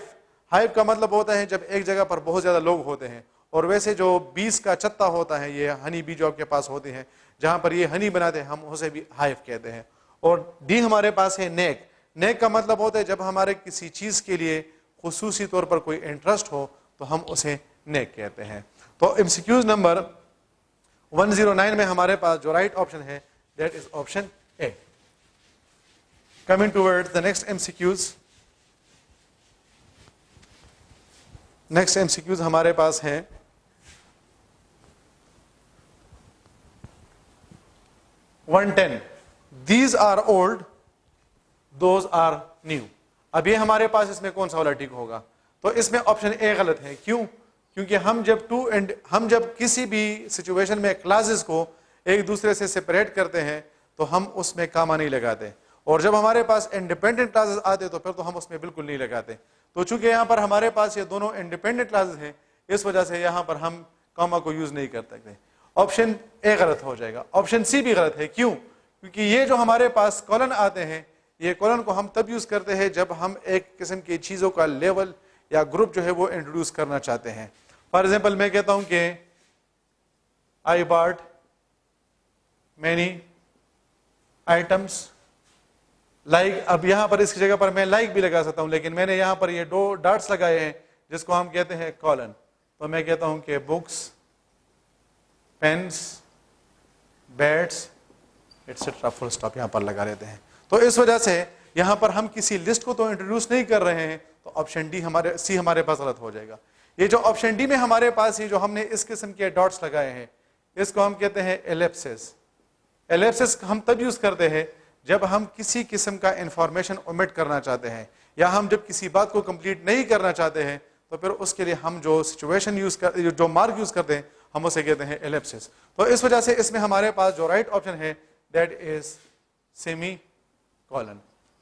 [SPEAKER 1] हाइव का मतलब होता है जब एक जगह पर बहुत ज्यादा लोग होते हैं। और वैसे जो बीज का चत्ता होता है, ये हनी बी जो आपके पास होती है जहां पर ये हनी बनाते हैं, हम उसे भी हाइव कहते हैं। और डी हमारे पास है नेक। नेक का मतलब होता है जब हमारे किसी चीज के लिए खुसूसी तौर पर कोई इंटरेस्ट हो तो हम उसे नेक कहते हैं। तो एमसीक्यूज नंबर 109 में हमारे पास जो राइट ऑप्शन है that is option A. Coming towards the next MCQs. Next MCQs हमारे पास है 110, these are old those are new. अब ये हमारे पास इसमें कौन सा वाला ठीक होगा? तो इसमें ऑप्शन ए गलत है। क्यों? क्योंकि हम जब किसी भी सिचुएशन में क्लासेस को एक दूसरे से सेपरेट करते हैं तो हम उसमें कामा नहीं लगाते, और जब हमारे पास इंडिपेंडेंट क्लासेस आते तो फिर तो हम उसमें बिल्कुल नहीं लगाते। तो चूंकि यहाँ पर हमारे पास ये दोनों इंडिपेंडेंट क्लासेस हैं, इस वजह से यहाँ पर हम कामा को यूज नहीं कर सकते। ऑप्शन ए गलत हो जाएगा। ऑप्शन सी भी गलत है। क्यों? क्योंकि ये जो हमारे पास कॉलन आते हैं, ये कॉलन को हम तब यूज करते हैं जब हम एक किस्म की चीजों का लेवल या ग्रुप जो है वो इंट्रोड्यूस करना चाहते हैं। फॉर एग्जाम्पल मैं कहता हूं कि I bought many items like. अब यहां पर इसकी जगह पर मैं लाइक भी लगा सकता हूं, लेकिन मैंने यहां पर ये दो डॉट्स लगाए हैं जिसको हम कहते हैं कॉलन। तो मैं कहता हूं कि books, pens, bats etcetera, full stop यहां पर लगा लेते हैं। तो इस वजह से यहां पर हम किसी लिस्ट को तो इंट्रोड्यूस नहीं कर रहे हैं, तो ऑप्शन डी सी हमारे पास गलत हो जाएगा। ये जो ऑप्शन डी में हमारे पास ये जो हमने इस किस्म के डॉट्स लगाए हैं, इसको हम कहते हैं एलिप्सिस। एलिप्सिस हम तब यूज करते हैं जब हम किसी किस्म का इंफॉर्मेशन ओमिट करना चाहते हैं, या हम जब किसी बात को कंप्लीट नहीं करना चाहते हैं, तो फिर उसके लिए हम जो सिचुएशन जो मार्क यूज करते हैं हम उसे कहते हैं एलिप्सिस। तो इस वजह से इसमें हमारे पास जो राइट ऑप्शन है दैट इज सेमी कॉलन।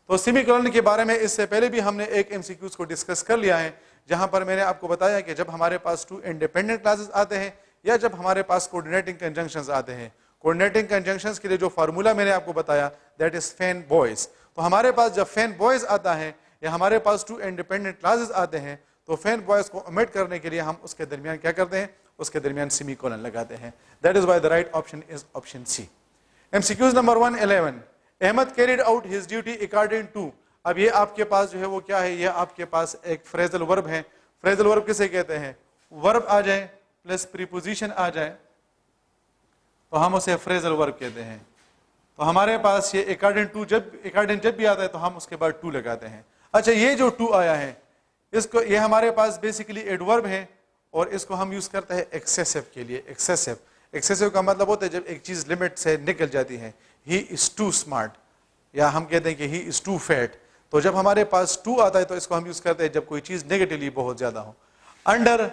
[SPEAKER 1] तो सेमी कॉलन के बारे में इससे पहले भी हमने एक एमसीक्यूज को डिस्कस कर लिया है, जहां पर मैंने आपको बताया कि जब हमारे पास टू इंडिपेंडेंट क्लासेस आते हैं या जब हमारे पास कोऑर्डिनेटिंग कंजंक्शंस आते हैं। कोऑर्डिनेटिंग कंजंक्शंस के लिए जो फार्मूला मैंने आपको बताया दैट इज फैन बॉयज। तो हमारे पास जब फैन बॉयज आता है या हमारे पास टू इंडिपेंडेंट क्लासेस आते हैं, तो फैन बॉयज को ओमिट करने के लिए हम उसके दरमियान क्या करते हैं, उसके दरमियान सेमी कॉलन लगाते हैं। That is why the right option is option C. MCQs number 111, Ahmad carried out his duty according to. अब ये आपके पास जो है वो क्या है, ये आपके पास एक फ्रेजल वर्ब है। फ्रेजल वर्ब किसे कहते हैं? वर्ब आ जाए प्लस प्रीपोजिशन आ जाए तो हम उसे फ्रेजल वर्ब कहते हैं। तो हमारे पास ये अकॉर्डिंग टू जब भी आता है तो हम उसके बाद टू लगाते हैं। अच्छा, ये जो टू आया है इसको, ये हमारे पास बेसिकली एडवर्ब है और इसको हम यूज करते हैं एक्सेसिव के लिए। एक्सेसिव का मतलब होता है जब एक चीज लिमिट से निकल जाती है। ही इज टू स्मार्ट, या हम कहते हैं कि ही इज टू फैट। तो जब हमारे पास टू आता है तो इसको हम यूज करते हैं जब कोई चीज नेगेटिवली बहुत ज्यादा हो। अंडर,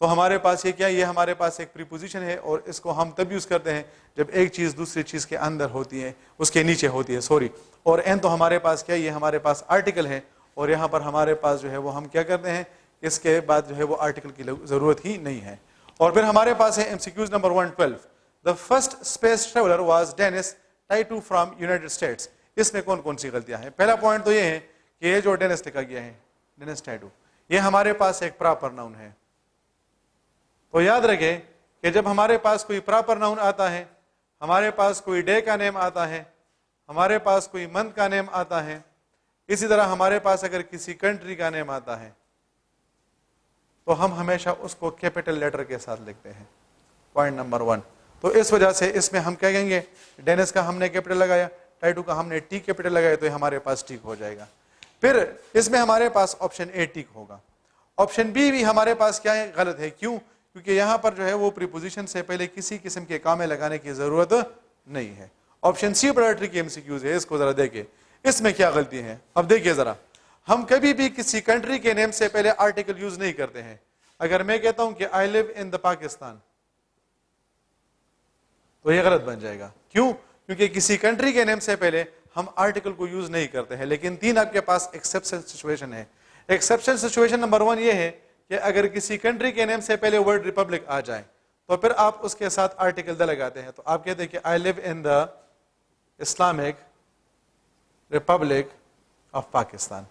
[SPEAKER 1] तो हमारे पास ये क्या है, ये हमारे पास एक प्रीपोजिशन है और इसको हम तब यूज करते हैं जब एक चीज दूसरी चीज के अंदर होती है, उसके नीचे होती है, सॉरी। और एन, तो हमारे पास क्या है, ये हमारे पास आर्टिकल है और यहाँ पर हमारे पास जो है वो हम क्या करते हैं, इसके बाद जो है वो आर्टिकल की जरूरत ही नहीं है। और फिर हमारे पास है MCQs number 112, the first space traveller was Dennis Tito from United States. इसमें कौन कौन सी गलतियां हैं? पहला पॉइंट तो ये है कि ये जो डेनिस लिखा गया है, डेनिस टाइटू, ये हमारे पास एक प्रॉपर नाउन है। तो याद रखें कि जब हमारे पास कोई प्रॉपर नाउन आता है, हमारे पास कोई डे का नेम आता है, हमारे पास कोई मंथ का नेम आता है, इसी तरह हमारे पास अगर किसी कंट्री का नेम आता है तो हम हमेशा उसको कैपिटल लेटर के साथ लिखते हैं। Point number 1। तो इस वजह से इसमें हम क्या कहेंगे, डेनिस का हमने कैपिटल लगाया, टाइटू का हमने टी कैपिटल लगाया, तो हमारे पास ठीक हो जाएगा। फिर इसमें हमारे पास ऑप्शन ए टिक होगा। ऑप्शन बी भी हमारे पास क्या है, गलत है। क्यों? क्योंकि यहां पर जो है वो प्रीपोजिशन से पहले किसी किस्म के कामे लगाने की जरूरत नहीं है। ऑप्शन सी बड़ा ट्रिकी एमसीक्यूज है, इसको जरा देखिए इसमें क्या गलती है। अब देखिए जरा, हम कभी भी किसी कंट्री के नेम से पहले आर्टिकल यूज नहीं करते हैं। अगर मैं कहता हूं कि I live in the Pakistan, तो यह गलत बन जाएगा। क्यों? क्योंकि किसी कंट्री के नेम से पहले हम आर्टिकल को यूज नहीं करते हैं। लेकिन 3 आपके पास एक्सेप्शन सिचुएशन है। एक्सेप्शन सिचुएशन नंबर 1 ये है कि अगर किसी कंट्री के नेम से पहले वर्ड रिपब्लिक आ जाए तो फिर आप उसके साथ आर्टिकल द लगाते हैं। तो आप कहते हैं कि I live in the Islamic Republic of Pakistan.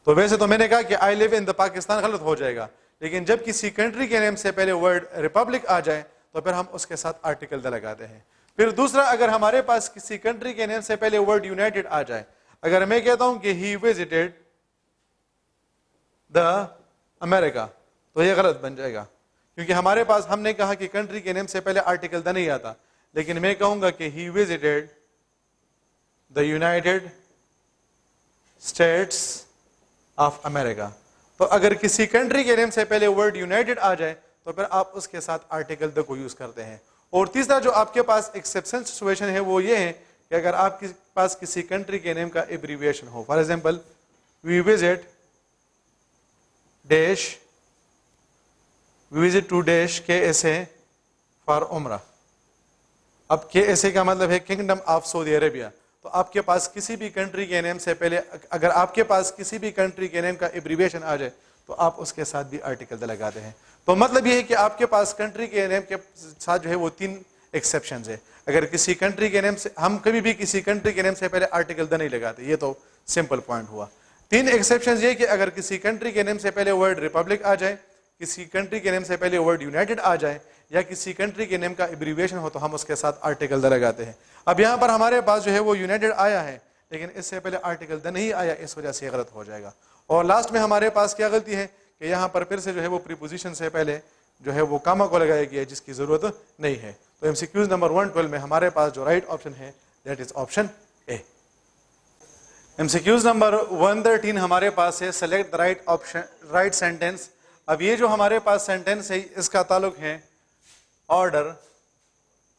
[SPEAKER 1] तो वैसे तो मैंने कहा कि I live in the Pakistan गलत हो जाएगा, लेकिन जब किसी कंट्री के नेम से पहले वर्ड रिपब्लिक आ जाए तो फिर हम उसके साथ आर्टिकल द लगाते हैं। फिर दूसरा, अगर हमारे पास किसी कंट्री के नेम से पहले वर्ड यूनाइटेड आ जाए, अगर मैं कहता हूं कि ही विजिटेड द अमेरिका, तो यह गलत बन जाएगा। क्योंकि हमारे पास, हमने कहा कि कंट्री के नेम से पहले आर्टिकल द नहीं आता, लेकिन मैं कहूंगा कि he visited the United states of America. तो अगर किसी कंट्री के नेम से पहले वर्ड यूनाइटेड आ जाए तो फिर आप उसके साथ आर्टिकल द को यूज करते हैं। और तीसरा जो आपके पास एक्सेप्शन सिचुएशन है वो ये है कि अगर आपके पास किसी कंट्री के नेम का एब्रीविएशन हो, for example we visit dash, we visit to dash KSA for उम्रा। अब KSA का मतलब है किंगडम ऑफ सऊदी अरेबिया। तो आपके पास किसी भी कंट्री के नेम से पहले, अगर आपके पास किसी भी कंट्री के नेम का एब्रीविएशन आ जाए तो आप उसके साथ भी आर्टिकल द लगाते हैं। तो मतलब ये है कि आपके पास कंट्री के नेम के साथ जो है वो 3 एक्सेप्शन है। अगर किसी कंट्री के नेम से, हम कभी भी किसी कंट्री के नेम से पहले आर्टिकल द नहीं लगाते, ये तो सिंपल पॉइंट हुआ। 3 एक्सेप्शन ये कि अगर किसी कंट्री के नेम से पहले वर्ड रिपब्लिक आ जाए, किसी कंट्री के नेम से पहले वर्ड यूनाइटेड आ जाए, या किसी कंट्री के नेम का एब्रीविएशन हो तो हम उसके साथ आर्टिकल द लगाते हैं। अब यहाँ पर हमारे पास जो है वो यूनाइटेड आया है, लेकिन इससे पहले आर्टिकल द नहीं आया, इस वजह से गलत हो जाएगा। और लास्ट में हमारे पास क्या गलती है कि यहाँ पर फिर से जो है वो प्रीपोजिशन से पहले जो है वो कामा को लगाया गया है, जिसकी जरूरत नहीं है। तो एमसीक्यूज नंबर 112 में हमारे पास जो राइट ऑप्शन है that is option A. MCQs number 113 हमारे पास है select the right option, right sentence. अब ये जो हमारे पास सेंटेंस है इसका ताल्लुक है ऑर्डर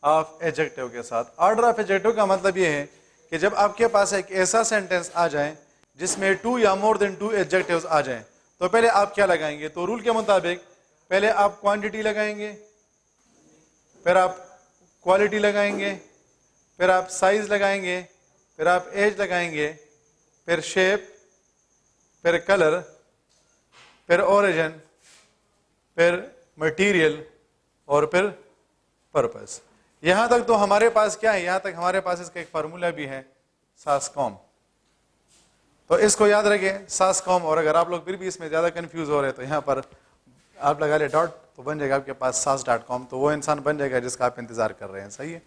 [SPEAKER 1] ऑफ एडजेक्टिव के साथ। ऑर्डर ऑफ एडजेक्टिव का मतलब ये है कि जब आपके पास एक ऐसा सेंटेंस आ जाए जिसमें 2 या मोर देन 2 एडजेक्टिव्स आ जाएं, तो पहले आप क्या लगाएंगे? तो रूल के मुताबिक पहले आप क्वांटिटी लगाएंगे, फिर आप क्वालिटी लगाएंगे, फिर आप साइज लगाएंगे, फिर आप एज लगाएंगे, फिर शेप, फिर कलर, फिर ओरिजिन, फिर मटेरियल और फिर पर्पस। यहां तक तो हमारे पास क्या है, यहां तक हमारे पास इसका एक फार्मूला भी है, सास्कॉम। तो इसको याद रखें, सास्कॉम। और अगर आप लोग फिर भी इसमें ज्यादा कंफ्यूज हो रहे हैं तो यहाँ पर आप लगा ले डॉट, तो बन जाएगा आपके पास SAS.com। तो वो इंसान बन जाएगा जिसका आप इंतजार कर रहे हैं। सही है।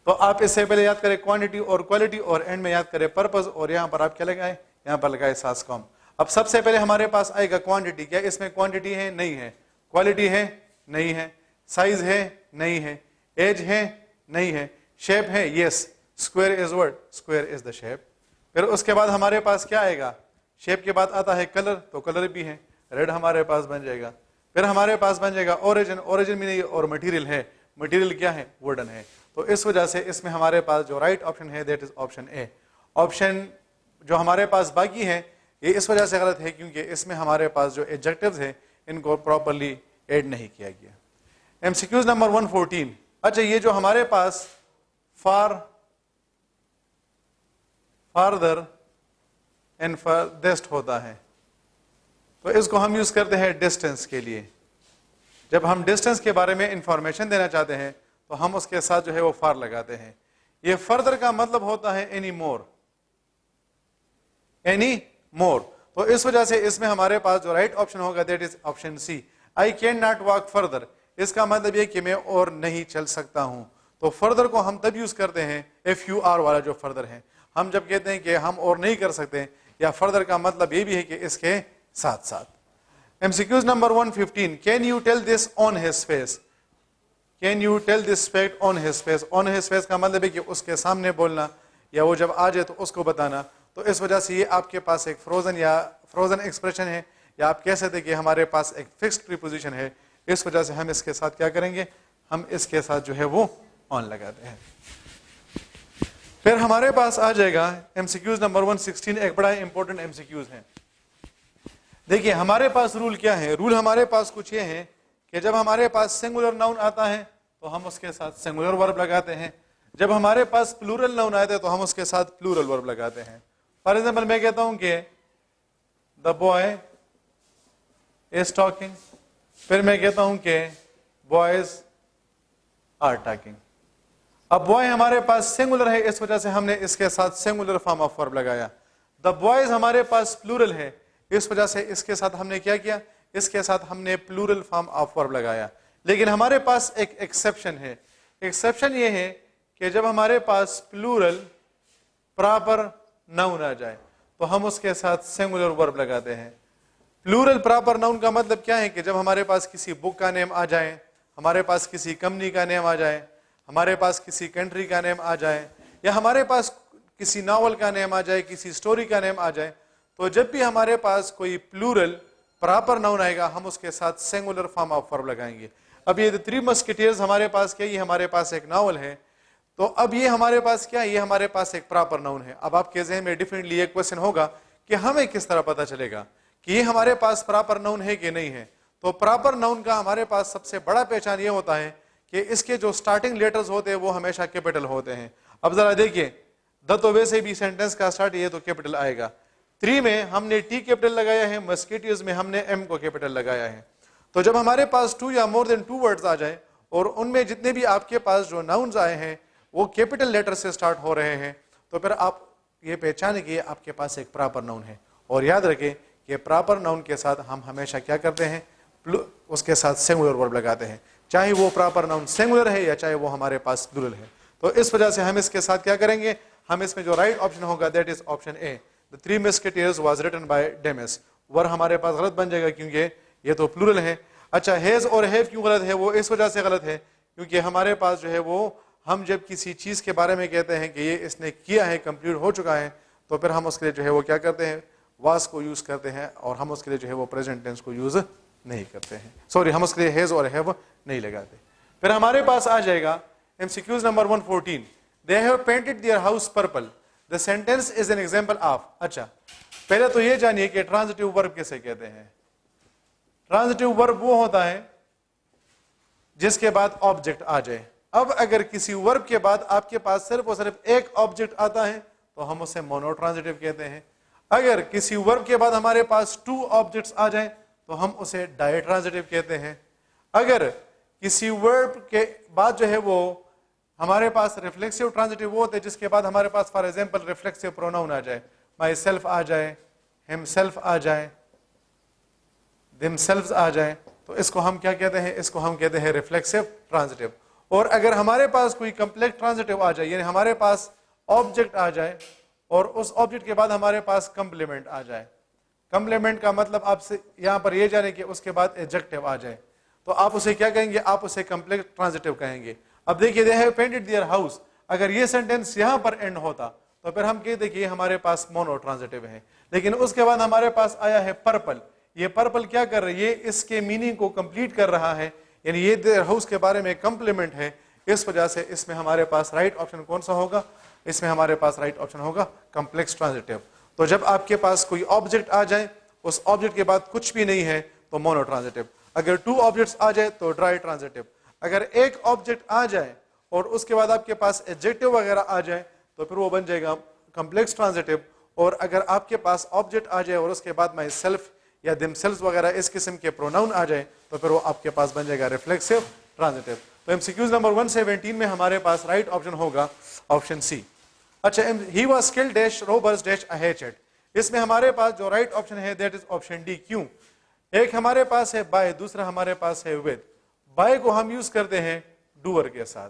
[SPEAKER 1] तो आप इससे पहले याद करें क्वांटिटी और क्वालिटी, और एंड में याद करें पर्पस, और यहाँ पर आप क्या लगाए, यहाँ पर लगाए सास्कॉम। अब सबसे पहले हमारे पास आएगा क्वांटिटी। क्या इसमें क्वांटिटी है? नहीं है। क्वालिटी है? नहीं है। साइज है? नहीं है। एज है? नहीं है। शेप है? Yes. Square is word, square is the shape. फिर उसके बाद हमारे पास क्या आएगा? शेप के बाद आता है कलर, तो कलर भी है, रेड हमारे पास बन जाएगा। फिर हमारे पास बन जाएगा ओरिजिन, ओरिजिन भी नहीं, और मटेरियल है, मटेरियल क्या है? वुडन है। तो इस वजह से इसमें हमारे पास जो राइट ऑप्शन है that is option A. Option जो हमारे पास बाकी है ये इस वजह से गलत है क्योंकि इसमें हमारे पास जो एडजेक्टिव्स है इनको प्रॉपर्ली ऐड नहीं किया गया। MCQs number 114। अच्छा, ये जो हमारे पास फार्दर एंड फर्देस्ट होता है, तो इसको हम यूज करते हैं डिस्टेंस के लिए। जब हम डिस्टेंस के बारे में इंफॉर्मेशन देना चाहते हैं तो हम उसके साथ जो है वो फार लगाते हैं। ये फर्दर का मतलब होता है एनी मोर, एनी मोर। तो इस वजह से इसमें हमारे पास जो राइट ऑप्शन होगा that is option C, I can not walk further. इसका मतलब ये कि मैं और नहीं चल सकता हूं। तो फर्दर को हम तब यूज करते हैं FUR वाला जो फर्दर है। हम जब कहते हैं कि हम और नहीं कर सकते, या फर्दर का मतलब ये भी है कि इसके साथ साथ। MCQs number 115। Can you tell this on his face. Can you tell this fact on his face. On his face का मतलब है कि उसके सामने बोलना, या वो जब आ जाए तो उसको बताना। तो इस वजह से ये आपके पास एक फ्रोजन एक्सप्रेशन है, या आप कह सकते कि हमारे पास एक फिक्स्ड प्रीपोजिशन है, इस वजह से हम इसके साथ क्या करेंगे, हम इसके साथ जो है वो ऑन लगाते हैं। फिर हमारे पास आ जाएगा एमसीक्यूज नंबर 116, एक बड़ा इंपॉर्टेंट एमसीक्यूज है। देखिए हमारे पास रूल क्या है, रूल हमारे पास कुछ ये है कि जब हमारे पास सिंगुलर नाउन आता है तो हम उसके साथ सिंगुलर वर्ब लगाते हैं, जब हमारे पास प्लूरल नाउन आते हैं तो हम उसके साथ प्लूरल वर्ब लगाते हैं। फॉर एग्जाम्पल मैं कहता हूं कि द बॉय इज टॉकिंग, फिर मैं कहता हूं कि बॉयज आर टॉकिंग। अब बॉय हमारे पास सिंगुलर है, इस वजह से हमने इसके साथ सिंगुलर फॉर्म ऑफ वर्ब लगाया। द बॉयज हमारे पास प्लूरल है, इस वजह से इसके साथ हमने क्या किया, इसके साथ हमने प्लूरल फॉर्म ऑफ वर्ब लगाया। लेकिन हमारे पास एक एक्सेप्शन है, एक्सेप्शन ये है कि जब हमारे पास प्लूरल प्रॉपर नाउन आ जाए तो हम उसके साथ सिंगुलर वर्ब लगाते हैं। प्लूरल प्रॉपर नाउन का मतलब क्या है कि जब हमारे पास किसी बुक का नेम आ जाए, हमारे पास किसी कंपनी का नेम आ जाए, हमारे पास किसी कंट्री का नेम आ जाए, या हमारे पास किसी नावल का नेम आ जाए, किसी स्टोरी का नेम आ जाए, तो जब भी हमारे पास कोई प्लूरल प्रॉपर नाउन आएगा हम उसके साथ सिंगुलर फॉर्म ऑफ वर्ब लगाएंगे। अब ये द थ्री मस्केटियर्स हमारे पास क्या, ये हमारे पास एक नावल है, तो अब ये हमारे पास क्या, ये हमारे पास एक प्रॉपर नाउन है। अब आपके ज़हन में डिफरेंटली एक क्वेश्चन होगा कि हमें किस तरह पता चलेगा कि ये हमारे पास प्रॉपर नाउन है कि नहीं है। तो प्रॉपर नाउन का हमारे पास सबसे बड़ा पहचान ये होता है कि इसके जो स्टार्टिंग लेटर्स होते हैं वो हमेशा कैपिटल होते हैं। अब जरा देखिए, द तो वैसे भी सेंटेंस का स्टार्ट ये तो कैपिटल आएगा, 3 में हमने टी कैपिटल लगाया है, मस्किटियर्स में हमने एम को कैपिटल लगाया है। तो जब हमारे पास 2 या मोर देन 2 वर्ड्स आ जाए और उनमें जितने भी आपके पास जो नाउन्स आए हैं वो कैपिटल लेटर से स्टार्ट हो रहे हैं, तो फिर आप ये पहचाने कि आपके पास एक प्रॉपर नाउन है। और याद रखें कि प्रॉपर नाउन के साथ हम हमेशा क्या करते हैं, उसके साथ सिंगुलर वर्ब लगाते हैं, चाहे वो प्रॉपर नाउन सिंगुलर है या चाहे वो हमारे पास प्लूरल है। तो इस वजह से हम इसके साथ क्या करेंगे, हम इसमें जो राइट ऑप्शन होगा that is option A, the three musketeers was written by Dumas. वर हमारे पास गलत बन जाएगा क्योंकि ये तो प्लूरल है। अच्छा, हैज और हैव क्यों गलत है, वो इस वजह से गलत है क्योंकि हमारे पास जो है वो, हम जब किसी चीज के बारे में कहते हैं कि ये इसने किया है, कंप्लीट हो चुका है, तो फिर हम उसके लिए जो है वो क्या करते हैं, वाज को यूज करते हैं, और हम उसके लिए जो है वो प्रेजेंट टेंस को यूज नहीं करते हैं, सॉरी हम उसके लिए हैज और हैव नहीं लगाते। फिर हमारे पास आ जाएगा MCQs number 114, they have painted their house purple, the sentence is an example of. अच्छा, पहले तो ये जानिए कि ट्रांजिटिव वर्ब किसे कहते हैं। ट्रांजिटिव वर्ब वो होता है जिसके बाद ऑब्जेक्ट आ जाए। अब अगर किसी वर्ब के बाद आपके पास सिर्फ और सिर्फ एक ऑब्जेक्ट आता है तो हम उसे मोनोट्रांजिटिव कहते हैं। अगर किसी वर्ब के बाद हमारे पास 2 ऑब्जेक्ट्स आ जाए तो हम उसे डायट्रांजिटिव कहते हैं। अगर किसी वर्ब के बाद जो है वो हमारे पास रिफ्लेक्सिव ट्रांजिटिव वो होते हैं जिसके बाद हमारे पास फॉर एग्जांपल रिफ्लेक्सिव प्रोनाउन आ जाए, माई सेल्फ आ जाए, हिमसेल्फ आ जाए, दिमसेल्व्स आ जाए, तो इसको हम क्या कहते हैं, इसको हम कहते हैं रिफ्लेक्सिव ट्रांजिटिव। और अगर हमारे पास कोई कंप्लेक्स ट्रांजिटिव आ जाए, यानी हमारे पास ऑब्जेक्ट आ जाए और उस ऑब्जेक्ट के बाद हमारे पास कंप्लीमेंट आ जाए, कंप्लीमेंट का मतलब आपसे यहां पर यह जाने कि उसके बाद एडजेक्टिव आ जाए, तो आप उसे क्या कहेंगे, आप उसे कंप्लेक्स ट्रांजिटिव कहेंगे। अब देखिए, they have painted their house, अगर ये सेंटेंस यहां पर एंड होता तो फिर हम कहते कि हमारे पास मोनो ट्रांजिटिव है। लेकिन उसके बाद हमारे पास आया है पर्पल, ये पर्पल क्या कर रही है, इसके मीनिंग को कंप्लीट कर रहा है, यानी ये देयर हाउस के बारे में कंप्लीमेंट है। इस वजह से इसमें हमारे पास राइट ऑप्शन कौन सा होगा, इसमें हमारे पास राइट ऑप्शन होगा कंप्लेक्स ट्रांजिटिव। तो जब आपके पास कोई ऑब्जेक्ट आ जाए, उस ऑब्जेक्ट के बाद कुछ भी नहीं है तो मोनो ट्रांजिटिव। अगर 2 ऑब्जेक्ट्स आ जाए तो ड्राई ट्रांजिटिव। अगर एक ऑब्जेक्ट आ जाए और उसके बाद आपके पास एडजेक्टिव वगैरह आ जाए तो फिर वो बन जाएगा कंप्लेक्स ट्रांजिटिव। और अगर आपके पास ऑब्जेक्ट आ जाए और उसके बाद माई सेल्फ या दिमसेल्व्स वगैरह इस किस्म के प्रोनाउन आ जाए तो फिर वो आपके पास बन जाएगा रिफ्लेक्सिव ट्रांजिटिव। तो एमसीक्यूज नंबर 117 में हमारे पास राइट ऑप्शन होगा ऑप्शन सी। अच्छा, he was skilled dash robbers dash a hatchet, इसमें हमारे पास जो राइट ऑप्शन है दैट इज ऑप्शन डी। क्यों, एक हमारे पास है बाय, दूसरा हमारे पास है विद। बाय को हम यूज करते हैं डूअर के साथ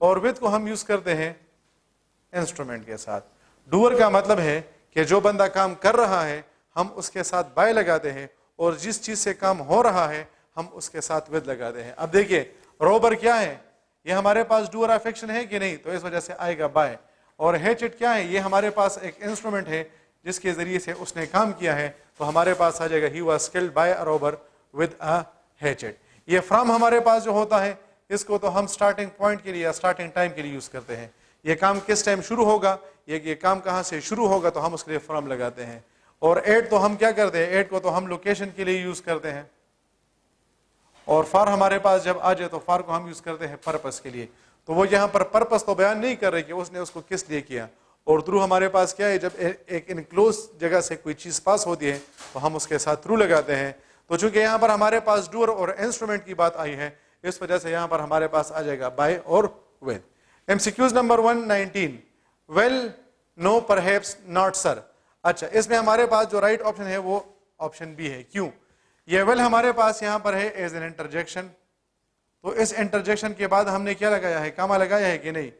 [SPEAKER 1] और विद को हम यूज करते हैं इंस्ट्रूमेंट के साथ। डूअर का मतलब है कि जो बंदा काम कर रहा है हम उसके साथ बाय लगाते हैं, और जिस चीज से काम हो रहा है हम उसके साथ विद लगाते हैं। अब देखिए, रोबर क्या है, ये हमारे पास डूअर ऑफ एक्शन है कि नहीं, तो इस वजह से आएगा बाय। और हैचेट क्या है, ये हमारे पास एक इंस्ट्रूमेंट है जिसके जरिए से उसने काम किया है, तो हमारे पास आ जाएगा he was killed by a robber with a hatchet. ये फ्रॉम हमारे पास जो होता है, इसको तो हम स्टार्टिंग पॉइंट के लिए या स्टार्टिंग टाइम के लिए यूज करते हैं। ये काम किस टाइम शुरू होगा, ये काम कहां से शुरू होगा, तो हम उसके लिए फ्रॉम लगाते हैं। और एट तो हम क्या करते हैं, एट को तो हम लोकेशन के लिए यूज करते हैं। और फॉर हमारे पास जब आ जाए तो फॉर को हम यूज करते हैं पर्पस के लिए। तो वो यहाँ पर पर्पस तो बयान नहीं कर रहे कि उसने उसको किस लिए किया। और थ्रू हमारे पास क्या है, जब एक इनक्लोज जगह से कोई चीज पास होती है तो हम उसके साथ थ्रू लगाते हैं। तो चूंकि यहाँ पर हमारे पास डूअर और इंस्ट्रूमेंट की बात आई है, इस वजह से यहाँ पर हमारे पास आ जाएगा बाय और with. MCQs number 119, well, no, perhaps, not, sir. अच्छा, इसमें हमारे पास जो राइट ऑप्शन है वो ऑप्शन बी है। क्यों? ये वेल हमारे पास यहाँ पर है एज एन इंटरजेक्शन, तो इस इंटरजेक्शन के बाद हमने क्या लगाया है, कामा लगाया है कि नहीं।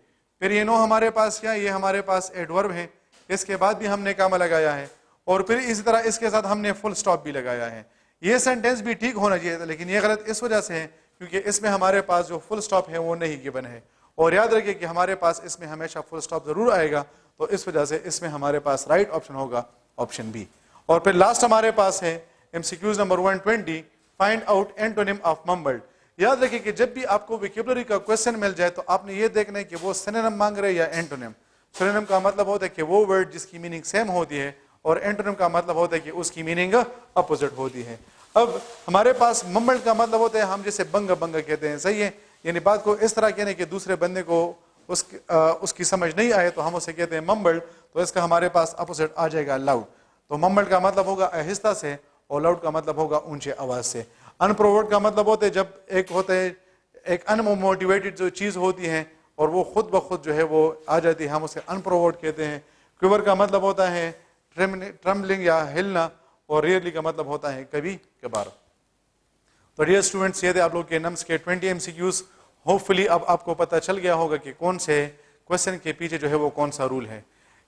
[SPEAKER 1] फिर ये नो हमारे पास क्या, ये हमारे पास एडवर्ब है, इसके बाद भी हमने कामा लगाया है। और फिर इसी तरह इसके साथ हमने फुल स्टॉप भी लगाया है। ये सेंटेंस भी ठीक होना चाहिए था, लेकिन ये गलत इस वजह से है क्योंकि इसमें हमारे पास जो फुल स्टॉप है वो नहीं गिवन है। और याद रखिए कि हमारे पास इसमें हमेशा फुल स्टॉप जरूर आएगा, तो इस वजह से इसमें हमारे पास राइट ऑप्शन होगा ऑप्शन बी। और फिर लास्ट हमारे पास है MCQs number 120, find out antonym of mumbled. याद रखिए कि जब भी आपको वोकैबुलरी का क्वेश्चन मिल जाए तो आपने ये देखना है कि वो सिनोनिम मांग रहे हैं या एंटोनिम। सिनोनिम का मतलब होता है कि वो वर्ड जिसकी मीनिंग सेम होती है, और एंटोनिम का मतलब होता है कि उसकी मीनिंग अपोजिट होती है। अब हमारे पास मम्बल्ड का मतलब होता है हम जैसे बंग बंग कहते हैं, सही है, यानी बात को इस तरह कहने कि दूसरे बंदे को उसकी समझ नहीं आए तो हम उसे कहते हैं मम्बल्ड। तो इसका हमारे पास अपोजिट आ जाएगा लाउड। तो मम्बल्ड का मतलब होगा आहिस्ता से, और लाउड का मतलब होगा ऊंचे आवाज से। अनप्रोवोक्ड का मतलब होता है जब एक अनमोटिवेटेड जो चीज होती है और वो खुद ब खुद जो है वो आ जाती है, हम उसे अनप्रोवोक्ड कहते हैं। क्विवर का मतलब होता है ट्रम्बलिंग या हिलना, और रियरली का मतलब होता है कभी कभार। तो डियर स्टूडेंट्स, ये थे आप लोग के नम्स के 20 एमसीक्यूज। होपफुली अब आपको पता चल गया होगा कि कौन से क्वेश्चन के पीछे जो है वो कौन सा रूल है।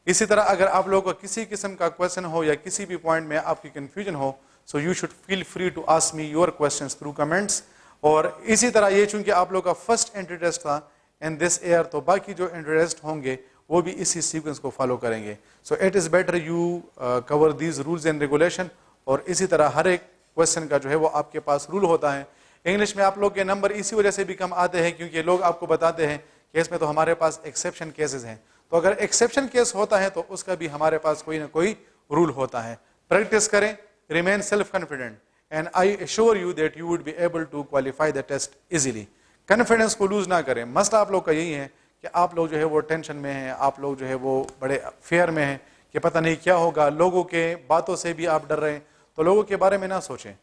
[SPEAKER 1] इसी तरह अगर आप लोगों को किसी किस्म का क्वेश्चन हो या किसी भी पॉइंट में आपकी कंफ्यूजन हो, so you should feel free to ask me your questions through comments. और इसी तरह ये चूंकि आप लोग का फर्स्ट एंट्री टेस्ट था इन दिस ईयर, तो बाकी जो एंट्री टेस्ट होंगे वो भी इसी सीक्वेंस को फॉलो करेंगे। So it is better you cover these rules and regulation. और इसी तरह हर एक क्वेश्चन का जो है वो आपके पास रूल होता है। इंग्लिश में आप लोग के नंबर इसी वजह से भी कम आते हैं क्योंकि लोग आपको बताते हैं कि इसमें तो हमारे पास एक्सेप्शन केसेस हैं। तो अगर एक्सेप्शन केस होता है तो उसका भी हमारे पास कोई ना कोई रूल होता है। प्रैक्टिस करें, remain self confident, and I assure you that you would be able to qualify the test easily. Confidence को लूज ना करें। मस्ट आप लोग का यही है कि आप लोग जो है वो टेंशन में हैं, आप लोग जो है वो बड़े फेयर में हैं कि पता नहीं क्या होगा। लोगों के बातों से भी आप डर रहे हैं, तो लोगों के बारे में ना सोचें,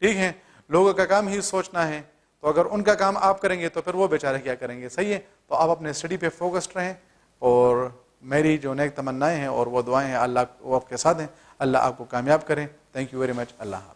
[SPEAKER 1] ठीक है। लोगों का काम ही सोचना है, तो अगर उनका काम आप करेंगे तो फिर वो बेचारे क्या करेंगे, सही है। तो आप अपने स्टडी पे फोकस्ड रहें, और मेरी जो नेक तमन्नाएं हैं और वो दुआएं हैं, अल्लाह वो आपके साथ हैं। अल्लाह आपको कामयाब करें। Thank you very much. Allah.